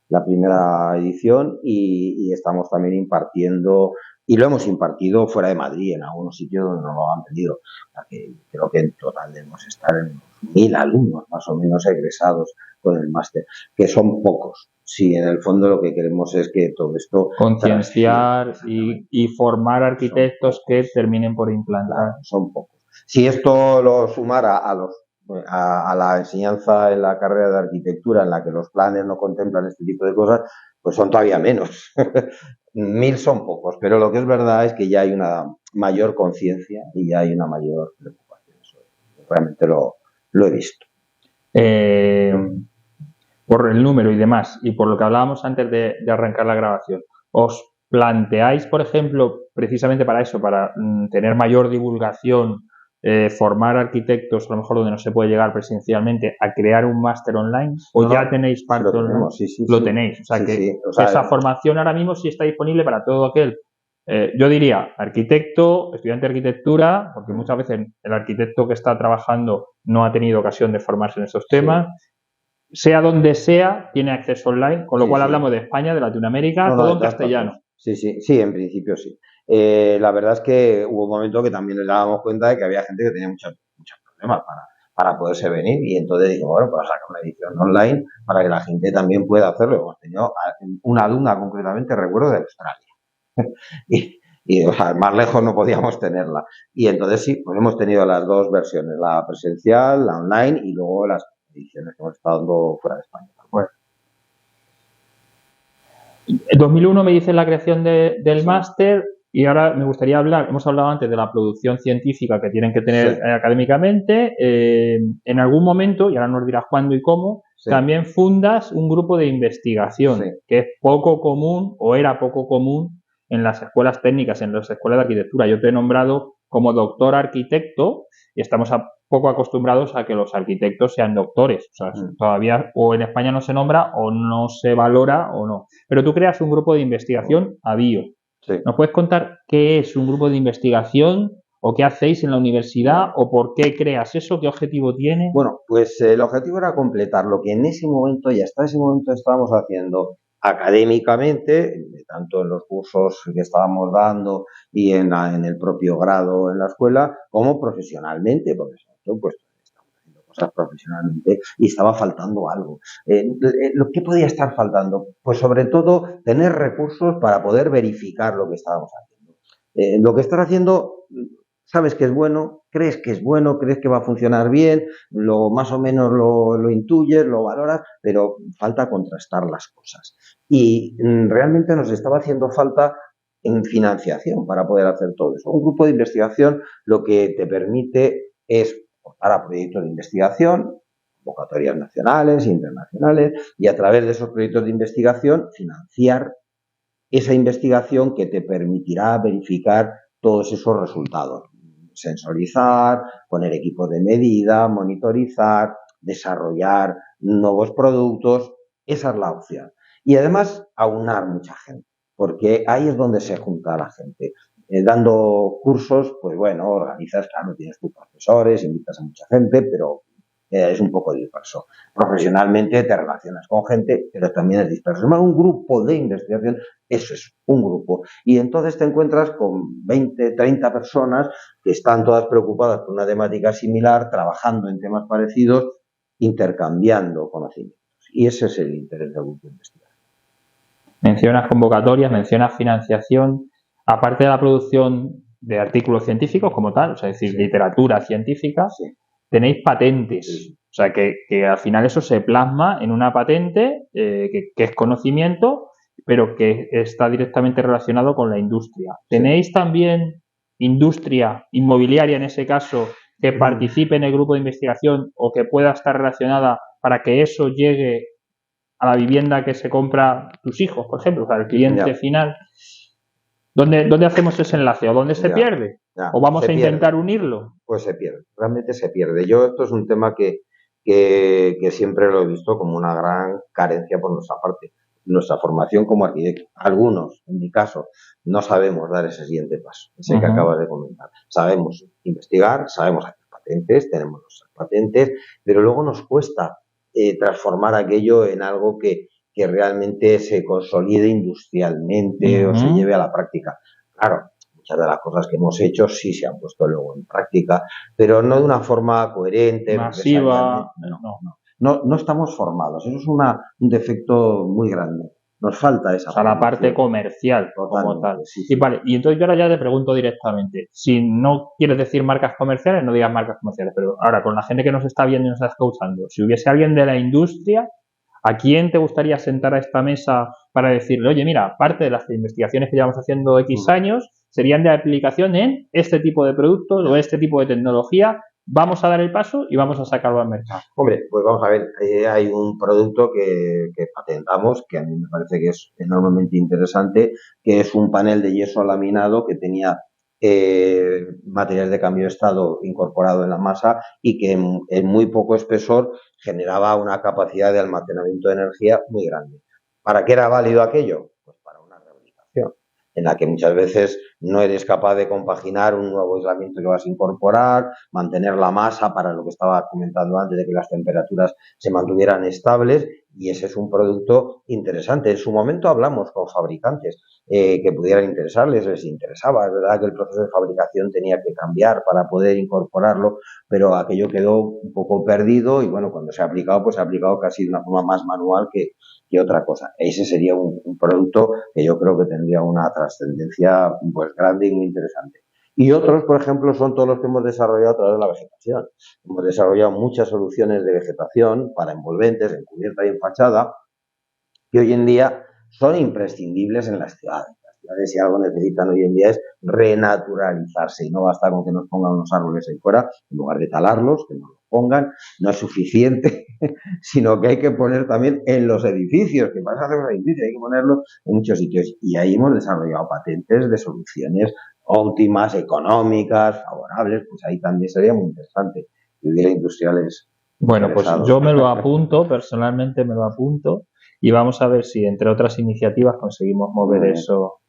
la primera edición, y estamos también impartiendo, y lo hemos impartido fuera de Madrid, en algunos sitios donde nos lo han pedido. O sea que creo que en total debemos estar en unos 1000 alumnos más o menos egresados con el máster, que son pocos. Sí, en el fondo lo que queremos es que todo esto... Concienciar y formar arquitectos que terminen por implantar. Claro, son pocos. Si esto lo sumara a la enseñanza en la carrera de arquitectura, en la que los planes no contemplan este tipo de cosas, pues son todavía menos. 1000 son pocos, pero lo que es verdad es que ya hay una mayor conciencia y ya hay una mayor preocupación. Eso realmente lo he visto. Por el número y demás, y por lo que hablábamos antes de arrancar la grabación, ¿os planteáis, por ejemplo, precisamente para eso, para tener mayor divulgación, formar arquitectos, a lo mejor donde no se puede llegar presencialmente, a crear un máster online? ¿O ya tenéis parte online? Sí, lo tenéis. O sea, que esa formación ahora mismo sí está disponible para todo aquel, yo diría, arquitecto, estudiante de arquitectura, porque muchas veces el arquitecto que está trabajando no ha tenido ocasión de formarse en estos temas. Sea donde sea, tiene acceso online, con lo cual hablamos de España, de Latinoamérica, todo en castellano. Sí, en principio sí. La verdad es que hubo un momento que también nos dábamos cuenta de que había gente que tenía muchos problemas para poderse venir, y entonces dijimos, bueno, pues sacar una edición online para que la gente también pueda hacerlo. Hemos tenido una alumna concretamente, recuerdo, de Australia. Y o sea, más lejos no podíamos tenerla. Y entonces sí, pues hemos tenido las 2 versiones, la presencial, la online, y luego las ediciones que hemos estado dando fuera de España. Bueno. En 2001 me dices la creación del máster, y ahora me gustaría hablar, hemos hablado antes de la producción científica que tienen que tener académicamente. En algún momento, y ahora nos dirás cuándo y cómo, también fundas un grupo de investigación, que es poco común, o era poco común, en las escuelas técnicas, en las escuelas de arquitectura. Yo te he nombrado como doctor arquitecto, y estamos poco acostumbrados a que los arquitectos sean doctores. O sea, todavía o en España no se nombra, o no se valora, o no. Pero tú creas un grupo de investigación a bio. ¿Nos puedes contar qué es un grupo de investigación, o qué hacéis en la universidad, o por qué creas eso, qué objetivo tiene? Bueno, pues el objetivo era completar lo que en ese momento y hasta ese momento estábamos haciendo académicamente, tanto en los cursos que estábamos dando y en el propio grado en la escuela, como profesionalmente, porque pues estamos haciendo cosas profesionalmente y estaba faltando algo. ¿Lo que podía estar faltando? Pues sobre todo tener recursos para poder verificar lo que estábamos haciendo. Lo que estás haciendo, sabes que es bueno, crees que va a funcionar bien, más o menos lo intuyes, lo valoras, pero falta contrastar las cosas. Y realmente nos estaba haciendo falta en financiación para poder hacer todo eso. Un grupo de investigación lo que te permite es optar a proyectos de investigación, convocatorias nacionales, internacionales, y a través de esos proyectos de investigación financiar esa investigación que te permitirá verificar todos esos resultados. Sensorizar, poner equipos de medida, monitorizar, desarrollar nuevos productos. Esa es la opción. Y además, aunar mucha gente, porque ahí es donde se junta la gente. Dando cursos, pues bueno, organizas, claro, tienes tus profesores, invitas a mucha gente, pero es un poco disperso. Profesionalmente te relacionas con gente, pero también es disperso. Además, un grupo de investigación, eso es un grupo. Y entonces te encuentras con 20, 30 personas que están todas preocupadas por una temática similar, trabajando en temas parecidos, intercambiando conocimientos. Y ese es el interés del grupo de investigación. Mencionas convocatorias, mencionas financiación. Aparte de la producción de artículos científicos como tal, o sea, es decir, literatura científica, tenéis patentes. O sea, que al final eso se plasma en una patente que es conocimiento, pero que está directamente relacionado con la industria. ¿Tenéis también industria inmobiliaria, en ese caso, que participe en el grupo de investigación o que pueda estar relacionada para que eso llegue a la vivienda que se compra tus hijos, por ejemplo, o sea, el cliente final. ¿Dónde hacemos ese enlace? ¿O dónde se pierde? ¿O vamos a intentar unirlo? Pues se pierde, realmente se pierde. Esto es un tema que siempre lo he visto como una gran carencia por nuestra parte. Nuestra formación como arquitecto, algunos, en mi caso, no sabemos dar ese siguiente paso, ese que acabas de comentar. Sabemos investigar, sabemos hacer patentes, tenemos nuestras patentes, pero luego nos cuesta transformar aquello en algo que realmente se consolide industrialmente o se lleve a la práctica. Claro, muchas de las cosas que hemos hecho sí se han puesto luego en práctica, pero no de una forma coherente, masiva. No estamos formados. Eso es un defecto muy grande. Nos falta esa. O sea, la parte comercial como tal. Sí. Y vale, y entonces yo ahora ya te pregunto directamente. Si no quieres decir marcas comerciales, no digas marcas comerciales. Pero ahora, con la gente que nos está viendo y nos está escuchando, si hubiese alguien de la industria, ¿a quién te gustaría sentar a esta mesa para decirle, oye, mira, parte de las investigaciones que llevamos haciendo X años serían de aplicación en este tipo de productos o este tipo de tecnología? Vamos a dar el paso y vamos a sacarlo al mercado. Hombre, pues vamos a ver, hay un producto que patentamos, que a mí me parece que es enormemente interesante, que es un panel de yeso laminado que tenía material de cambio de estado incorporado en la masa y que en muy poco espesor generaba una capacidad de almacenamiento de energía muy grande. ¿Para qué era válido aquello? Pues para una rehabilitación, en la que muchas veces no eres capaz de compaginar un nuevo aislamiento que vas a incorporar, mantener la masa para lo que estaba comentando antes de que las temperaturas se mantuvieran estables, y ese es un producto interesante. En su momento hablamos con fabricantes que pudieran interesarles, les interesaba. Es verdad que el proceso de fabricación tenía que cambiar para poder incorporarlo, pero aquello quedó un poco perdido y bueno, cuando se ha aplicado, pues se ha aplicado casi de una forma más manual que otra cosa. Ese sería un producto que yo creo que tendría una trascendencia pues grande y muy interesante. Y otros, por ejemplo, son todos los que hemos desarrollado a través de la vegetación. Hemos desarrollado muchas soluciones de vegetación para envolventes, en cubierta y en fachada, que hoy en día son imprescindibles en las ciudades. Las ciudades, si algo necesitan hoy en día, es renaturalizarse, y no basta con que nos pongan unos árboles ahí fuera, en lugar de talarlos, que nos los pongan, no es suficiente, sino que hay que poner también en los edificios, que para hacer un edificio hay que ponerlos en muchos sitios, y ahí hemos desarrollado patentes de soluciones óptimas, económicas, favorables. Pues ahí también sería muy interesante que hubiera industriales. Bueno, pues yo me lo apunto, personalmente me lo apunto, y vamos a ver si entre otras iniciativas conseguimos mover eso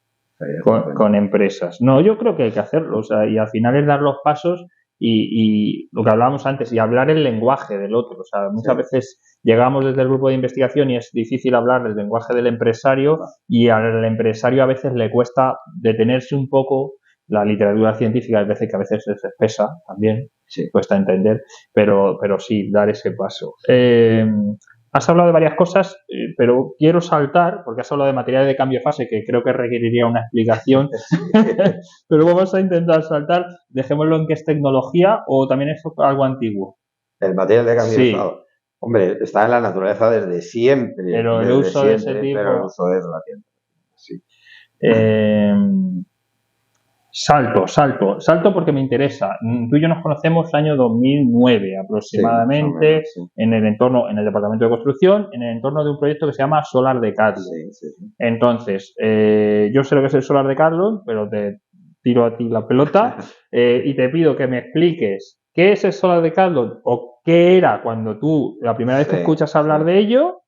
con empresas. No, yo creo que hay que hacerlo, o sea, y al final es dar los pasos y lo que hablábamos antes, y hablar el lenguaje del otro. O sea, muchas veces llegamos desde el grupo de investigación y es difícil hablar del lenguaje del empresario, y al empresario a veces le cuesta detenerse un poco. La literatura científica a veces es espesa también, cuesta entender, pero sí, dar ese paso. Has hablado de varias cosas, pero quiero saltar, porque has hablado de materiales de cambio de fase, que creo que requeriría una explicación, pero vamos a intentar saltar. Dejémoslo en que es tecnología o también es algo antiguo. El material de cambio de estado. Hombre, está en la naturaleza desde siempre. Pero el uso de ese tipo... Pero el uso es reciente. Sí. Salto porque me interesa. Tú y yo nos conocemos el año 2009 aproximadamente, sí. En el entorno, en el departamento de construcción, en el entorno de un proyecto que se llama Solar Decathlon. Sí. Entonces, yo sé lo que es el Solar Decathlon, pero te tiro a ti la pelota y te pido que me expliques qué es el Solar Decathlon o qué era cuando tú la primera vez que escuchas hablar de ello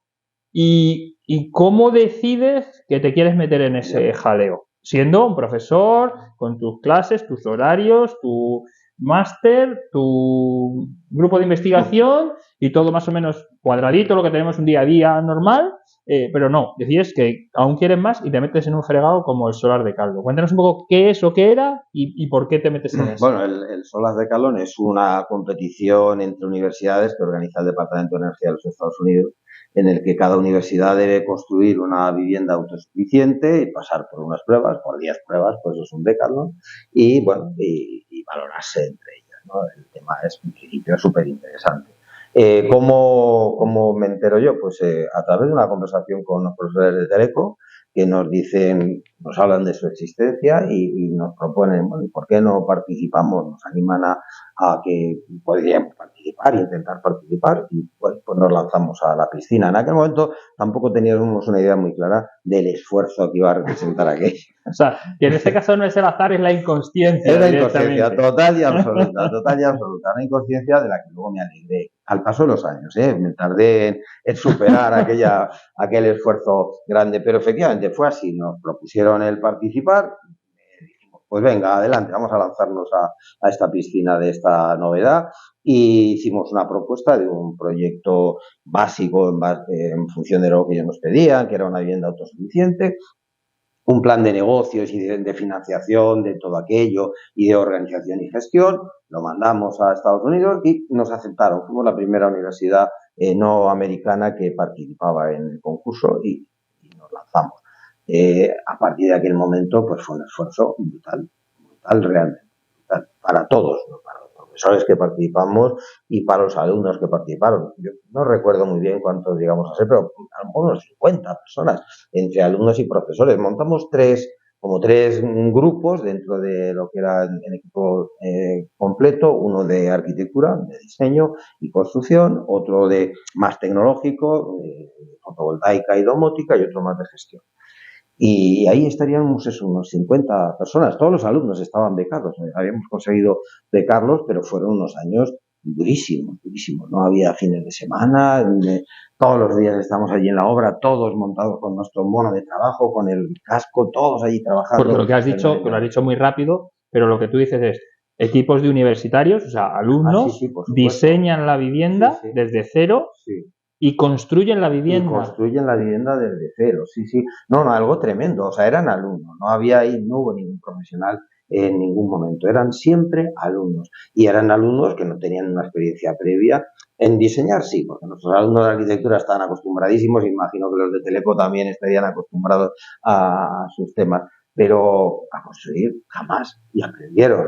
y cómo decides que te quieres meter en ese jaleo. Siendo un profesor, con tus clases, tus horarios, tu máster, tu grupo de investigación y todo más o menos cuadradito, lo que tenemos un día a día normal, pero no, decides que aún quieres más y te metes en un fregado como el Solar Decathlon. Cuéntanos un poco qué es o qué era y por qué te metes en eso. Bueno, el Solar Decathlon es una competición entre universidades que organiza el Departamento de Energía de los Estados Unidos, en el que cada universidad debe construir una vivienda autosuficiente y pasar por unas pruebas, por 10 pruebas, pues eso es un decathlon, y bueno, y valorarse entre ellas, ¿no? El tema es, en principio, súper interesante. ¿Cómo me entero yo? Pues a través de una conversación con los profesores de Teleco, que nos dicen, nos hablan de su existencia y nos proponen, bueno, ¿por qué no participamos? Nos animan a que podríamos participar, intentar participar y bueno, pues nos lanzamos a la piscina. En aquel momento tampoco teníamos una idea muy clara del esfuerzo que iba a representar aquello. O sea, que en este caso no es el azar, es la inconsciencia. Es la inconsciencia total y absoluta, una inconsciencia de la que luego me alegré al paso de los años, me tardé en superar aquel esfuerzo grande, pero efectivamente fue así, nos propusieron el participar, dijimos, pues venga, adelante, vamos a lanzarnos a esta piscina de esta novedad y hicimos una propuesta de un proyecto básico en función de lo que ellos nos pedían, que era una vivienda autosuficiente, un plan de negocios y de financiación de todo aquello y de organización y gestión, lo mandamos a Estados Unidos y nos aceptaron. Fuimos la primera universidad no americana que participaba en el concurso y nos lanzamos. A partir de aquel momento pues fue un esfuerzo brutal realmente, brutal, para todos, ¿no? Para los profesores que participamos y para los alumnos que participaron. Yo no recuerdo muy bien cuántos llegamos a ser, pero a lo mejor unos 50 personas entre alumnos y profesores. Montamos tres grupos dentro de lo que era el equipo completo, uno de arquitectura, de diseño y construcción, otro de más tecnológico, fotovoltaica y domótica y otro más de gestión. Y ahí estaríamos unos 50 personas. Todos los alumnos estaban becados. Habíamos conseguido becarlos, pero fueron unos años durísimos. No había fines de semana. Todos los días estamos allí en la obra, todos montados con nuestro mono de trabajo, con el casco, todos allí trabajando. Porque lo que has dicho, que lo has dicho muy rápido, pero lo que tú dices es equipos de universitarios, o sea, alumnos, diseñan la vivienda desde cero. Sí. Y construyen la vivienda. Y construyen la vivienda desde cero, sí. No, algo tremendo. O sea, eran alumnos. No hubo ningún profesional en ningún momento. Eran siempre alumnos. Y eran alumnos que no tenían una experiencia previa en diseñar, sí, porque nuestros alumnos de arquitectura están acostumbradísimos. Imagino que los de Teleco también estarían acostumbrados a sus temas. Pero a construir jamás. Y aprendieron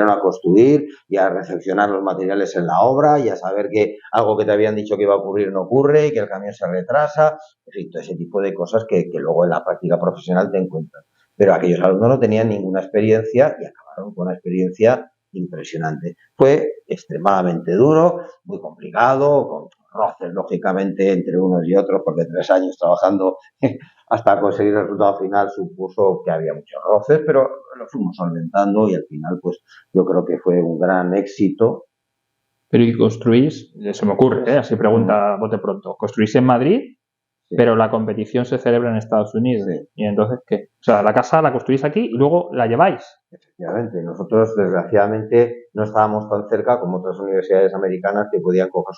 a construir y a recepcionar los materiales en la obra y a saber que algo que te habían dicho que iba a ocurrir no ocurre y que el camión se retrasa, en fin, todo ese tipo de cosas que luego en la práctica profesional te encuentras. Pero aquellos alumnos no tenían ninguna experiencia y acabaron con una experiencia impresionante. Fue extremadamente duro, muy complicado, con roces, lógicamente, entre unos y otros, porque 3 años trabajando hasta conseguir el resultado final supuso que había muchos roces, pero lo fuimos solventando y al final, pues, yo creo que fue un gran éxito. Pero ¿y construís? Se me ocurre, así pregunta bote pronto. ¿Construís en Madrid? Sí. Pero la competición se celebra en Estados Unidos. Sí. ¿Y entonces qué? O sea, la casa la construís aquí y luego la lleváis. Efectivamente. Nosotros, desgraciadamente, no estábamos tan cerca como otras universidades americanas que podían coger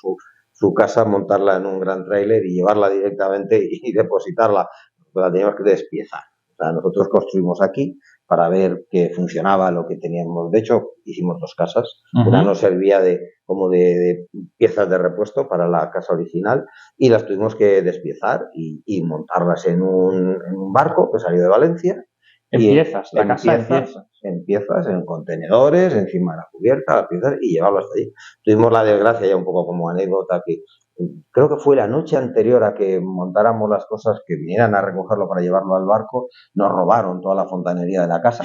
su casa, montarla en un gran tráiler y llevarla directamente y depositarla. La teníamos que despiezar. O sea, nosotros construimos aquí para ver que funcionaba lo que teníamos. De hecho, hicimos 2 casas. Una nos servía como de piezas de repuesto para la casa original y las tuvimos que despiezar y montarlas en un barco que salió de Valencia. En piezas, en contenedores, encima de la cubierta, las piezas y llevarlas hasta allí. Tuvimos la desgracia, ya un poco como anécdota, que creo que fue la noche anterior a que montáramos las cosas, que vinieran a recogerlo para llevarlo al barco, nos robaron toda la fontanería de la casa.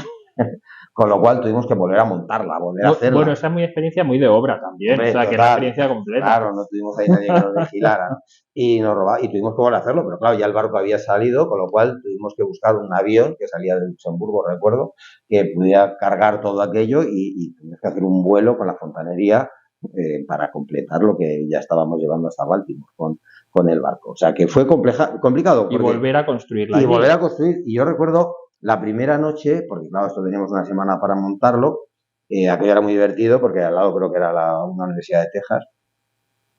Con lo cual tuvimos que volver a montarla, volver a hacerla. Bueno, esa es muy experiencia muy de obra también. Hombre, o sea, total, que era experiencia completa. Claro, no tuvimos ahí nadie que nos vigilara, ¿no? Y nos robaron, y tuvimos que volver a hacerlo, pero claro, ya el barco había salido, con lo cual tuvimos que buscar un avión que salía de Luxemburgo, recuerdo, que pudiera cargar todo aquello y tuvimos que hacer un vuelo con la fontanería para completar lo que ya estábamos llevando hasta Baltimore con el barco. O sea, que fue complicado. Y volver a construirla. Volver a construir. Y yo recuerdo la primera noche, porque claro, esto teníamos una semana para montarlo, aquello era muy divertido porque al lado creo que era una universidad de Texas,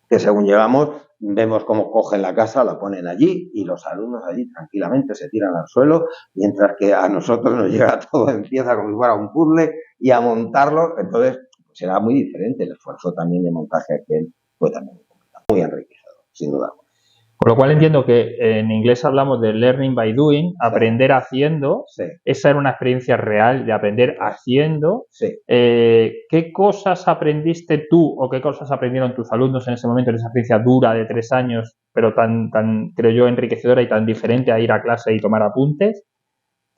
que según llegamos vemos cómo cogen la casa, la ponen allí y los alumnos allí tranquilamente se tiran al suelo, mientras que a nosotros nos llega todo en pieza como si fuera un puzzle y a montarlo. Entonces, pues era muy diferente. El esfuerzo también de montaje aquel fue también muy enriquecedor, sin duda. Con lo cual entiendo que en inglés hablamos de learning by doing, aprender haciendo. Sí. Esa era una experiencia real de aprender haciendo. Sí. ¿Qué cosas aprendiste tú o qué cosas aprendieron tus alumnos en ese momento, en esa experiencia dura de 3 años, pero tan creo yo, enriquecedora y tan diferente a ir a clase y tomar apuntes?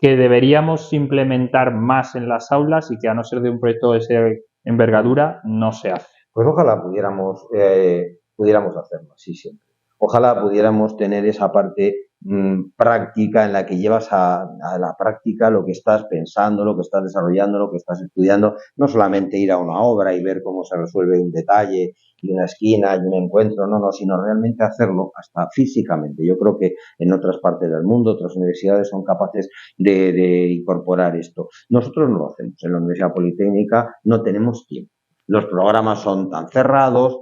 que deberíamos implementar más en las aulas y que a no ser de un proyecto de esa envergadura no se hace? Pues ojalá pudiéramos hacerlo así siempre. Ojalá pudiéramos tener esa parte práctica en la que llevas a la práctica lo que estás pensando, lo que estás desarrollando, lo que estás estudiando, no solamente ir a una obra y ver cómo se resuelve un detalle y una esquina y un encuentro, no, sino realmente hacerlo hasta físicamente. Yo creo que en otras partes del mundo, otras universidades son capaces de incorporar esto. Nosotros no lo hacemos. En la Universidad Politécnica no tenemos tiempo. Los programas son tan cerrados,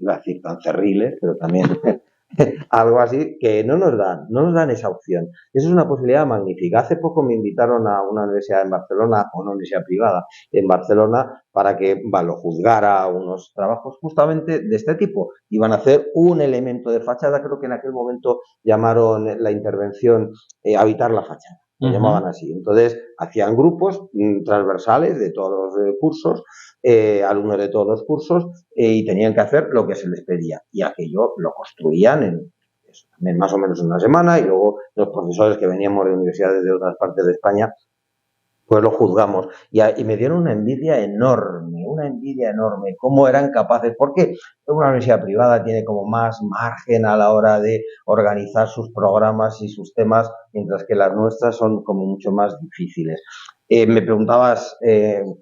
iba a decir tan cerriles, pero también algo así, que no nos dan esa opción. Esa es una posibilidad magnífica. Hace poco me invitaron a una universidad en Barcelona, o una universidad privada en Barcelona, para que lo juzgara unos trabajos justamente de este tipo. Iban a hacer un elemento de fachada, creo que en aquel momento llamaron la intervención habitar la fachada. Lo llamaban así. Entonces, hacían grupos transversales de todos los cursos, alumnos de todos los cursos, y tenían que hacer lo que se les pedía. Y aquello lo construían en más o menos una semana, y luego los profesores que veníamos de universidades de otras partes de España, pues lo juzgamos. Y me dieron una envidia enorme, cómo eran capaces, porque una universidad privada tiene como más margen a la hora de organizar sus programas y sus temas, mientras que las nuestras son como mucho más difíciles. Me preguntabas,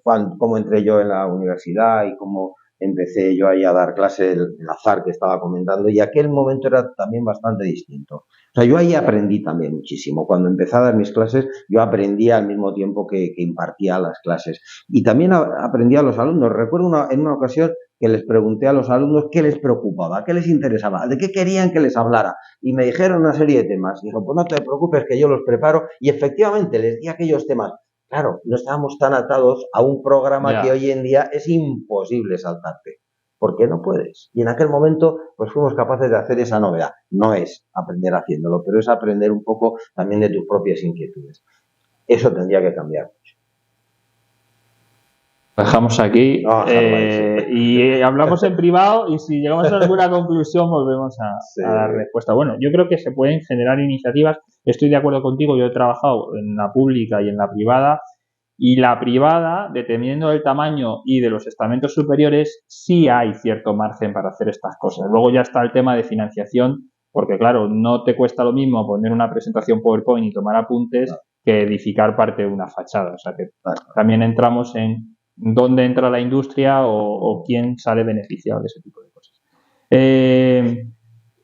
Juan, cómo entré yo en la universidad y cómo empecé yo ahí a dar clase, el azar que estaba comentando, y aquel momento era también bastante distinto. O sea, yo ahí aprendí también muchísimo. Cuando empecé a dar mis clases, yo aprendía al mismo tiempo que impartía las clases. Y también aprendía a los alumnos. Recuerdo en una ocasión que les pregunté a los alumnos qué les preocupaba, qué les interesaba, de qué querían que les hablara. Y me dijeron una serie de temas. Dijo, pues no te preocupes que yo los preparo. Y efectivamente les di aquellos temas. Claro, no estábamos tan atados a un programa que hoy en día es imposible saltarte, porque no puedes. Y en aquel momento, pues fuimos capaces de hacer esa novedad. No es aprender haciéndolo, pero es aprender un poco también de tus propias inquietudes. Eso tendría que cambiar. Lo dejamos aquí y hablamos en privado, y si llegamos a alguna conclusión volvemos a dar respuesta. Bueno, yo creo que se pueden generar iniciativas. Estoy de acuerdo contigo, yo he trabajado en la pública y en la privada, y la privada, dependiendo del tamaño y de los estamentos superiores, sí hay cierto margen para hacer estas cosas. Luego ya está el tema de financiación, porque claro, no te cuesta lo mismo poner una presentación PowerPoint y tomar apuntes que edificar parte de una fachada. O sea que también entramos en dónde entra la industria o quién sale beneficiado de ese tipo de cosas.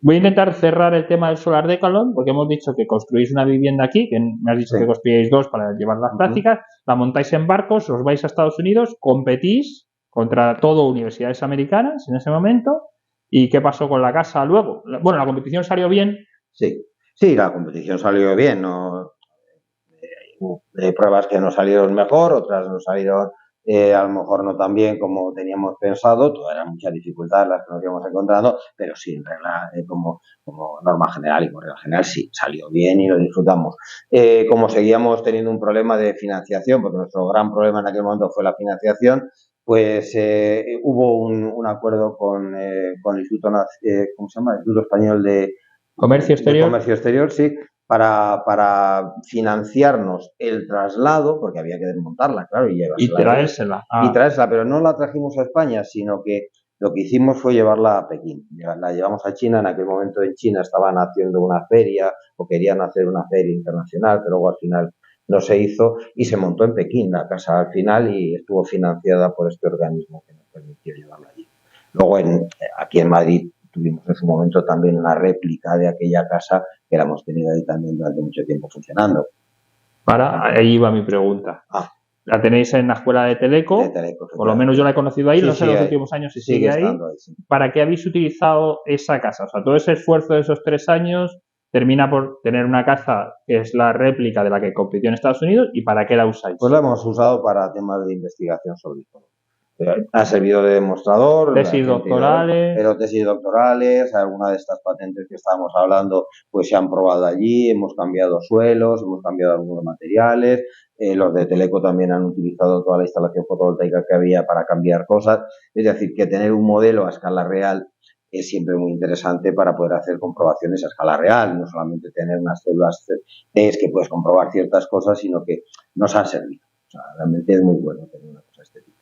Voy a intentar cerrar el tema del Solar Decathlon, porque hemos dicho que construís una vivienda aquí, que me has dicho que construíais 2 para llevar las prácticas, la montáis en barcos, os vais a Estados Unidos, competís contra todo universidades americanas en ese momento. ¿Y qué pasó con la casa luego? Bueno, la competición salió bien. Sí, la competición salió bien. No, hay pruebas que no salieron mejor, otras no salieron a lo mejor no tan bien como teníamos pensado. Todas eran muchas dificultades las que nos íbamos encontrando, pero sí, en regla, como norma general y por regla general, sí, salió bien y lo disfrutamos. Como seguíamos teniendo un problema de financiación, porque nuestro gran problema en aquel momento fue la financiación, pues hubo un acuerdo con el Instituto, ¿cómo se llama? El Instituto Español de Comercio Exterior. De Comercio Exterior, sí, para financiarnos el traslado, porque había que desmontarla, claro, y traérsela. Y traérsela, pero no la trajimos a España, sino que lo que hicimos fue llevarla a Pekín. La llevamos a China. En aquel momento en China estaban haciendo una feria o querían hacer una feria internacional, pero luego al final no se hizo y se montó en Pekín la casa al final y estuvo financiada por este organismo que nos permitió llevarla allí. Luego aquí en Madrid tuvimos en su momento también una réplica de aquella casa que la hemos tenido ahí también durante mucho tiempo funcionando. Ahí va mi pregunta. La tenéis en la escuela de Teleco, por lo menos yo la he conocido ahí, no sé en los últimos años si sigue ahí. Sí. ¿Para qué habéis utilizado esa casa? O sea, todo ese esfuerzo de esos 3 años termina por tener una casa que es la réplica de la que compitió en Estados Unidos, ¿y para qué la usáis? Pues la hemos usado para temas de investigación sobre todo. Ha servido de demostrador. Tesis doctorales. Pero tesis doctorales, algunas de estas patentes que estábamos hablando, pues se han probado allí, hemos cambiado suelos, hemos cambiado algunos materiales. Los de Teleco también han utilizado toda la instalación fotovoltaica que había para cambiar cosas. Es decir, que tener un modelo a escala real es siempre muy interesante para poder hacer comprobaciones a escala real, no solamente tener unas células test que puedes comprobar ciertas cosas, sino que nos han servido. O sea, realmente es muy bueno tener una cosa de este tipo.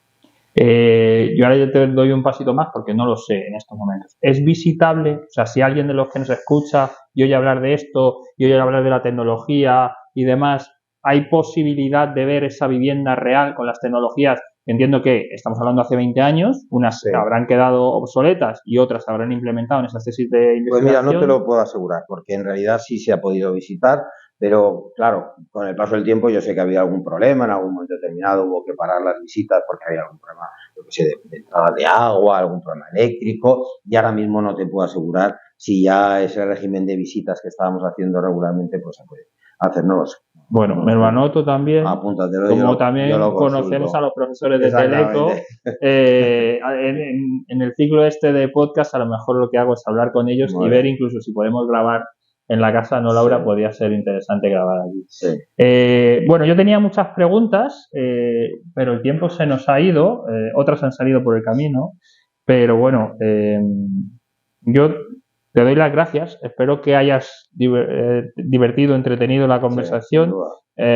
Yo ahora ya te doy un pasito más porque no lo sé en estos momentos. ¿Es visitable? O sea, si alguien de los que nos escucha y oye hablar de esto, y oye hablar de la tecnología y demás, ¿hay posibilidad de ver esa vivienda real con las tecnologías? Entiendo que estamos hablando hace 20 años, unas habrán quedado obsoletas y otras se habrán implementado en esas tesis de investigación. Pues mira, no te lo puedo asegurar, porque en realidad sí se ha podido visitar, pero claro, con el paso del tiempo yo sé que había algún problema, en algún momento determinado hubo que parar las visitas porque había algún problema, yo que sé, de entrada de agua, algún problema eléctrico, y ahora mismo no te puedo asegurar si ya ese régimen de visitas que estábamos haciendo regularmente, pues se puede hacer, no lo sé. Bueno, me lo anoto también. Apúntatelo. Como también conocemos a los profesores de Teleco, en el ciclo este de podcast a lo mejor lo que hago es hablar con ellos y ver incluso si podemos grabar en la casa, ¿no, Laura? Sí. Podría ser interesante grabar allí. Sí. Bueno, yo tenía muchas preguntas, pero el tiempo se nos ha ido, otras han salido por el camino, pero bueno, yo te doy las gracias, espero que hayas divertido, entretenido la conversación. Sí,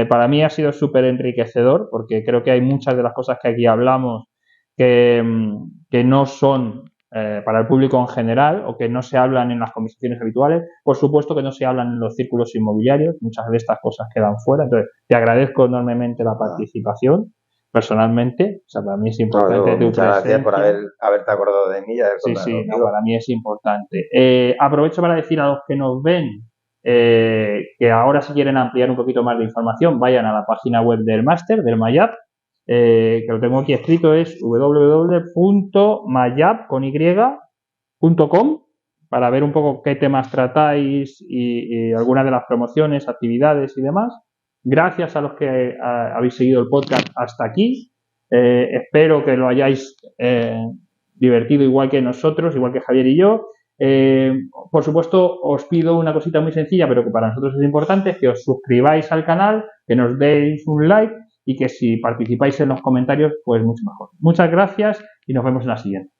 para mí ha sido súper enriquecedor porque creo que hay muchas de las cosas que aquí hablamos que no son para el público en general o que no se hablan en las conversaciones habituales. Por supuesto que no se hablan en los círculos inmobiliarios, muchas de estas cosas quedan fuera. Entonces, te agradezco enormemente la participación. Personalmente, o sea, para mí es importante. Muchas gracias por haberte acordado de mí. Sí, no, para mí es importante. Aprovecho para decir a los que nos ven que ahora si quieren ampliar un poquito más de información, vayan a la página web del máster, del MyApp, que lo tengo aquí escrito, es www.myap.com para ver un poco qué temas tratáis y algunas de las promociones, actividades y demás. Gracias a los que habéis seguido el podcast hasta aquí. Espero que lo hayáis divertido igual que nosotros, igual que Javier y yo. Por supuesto, os pido una cosita muy sencilla, pero que para nosotros es importante, que os suscribáis al canal, que nos deis un like y que si participáis en los comentarios, pues mucho mejor. Muchas gracias y nos vemos en la siguiente.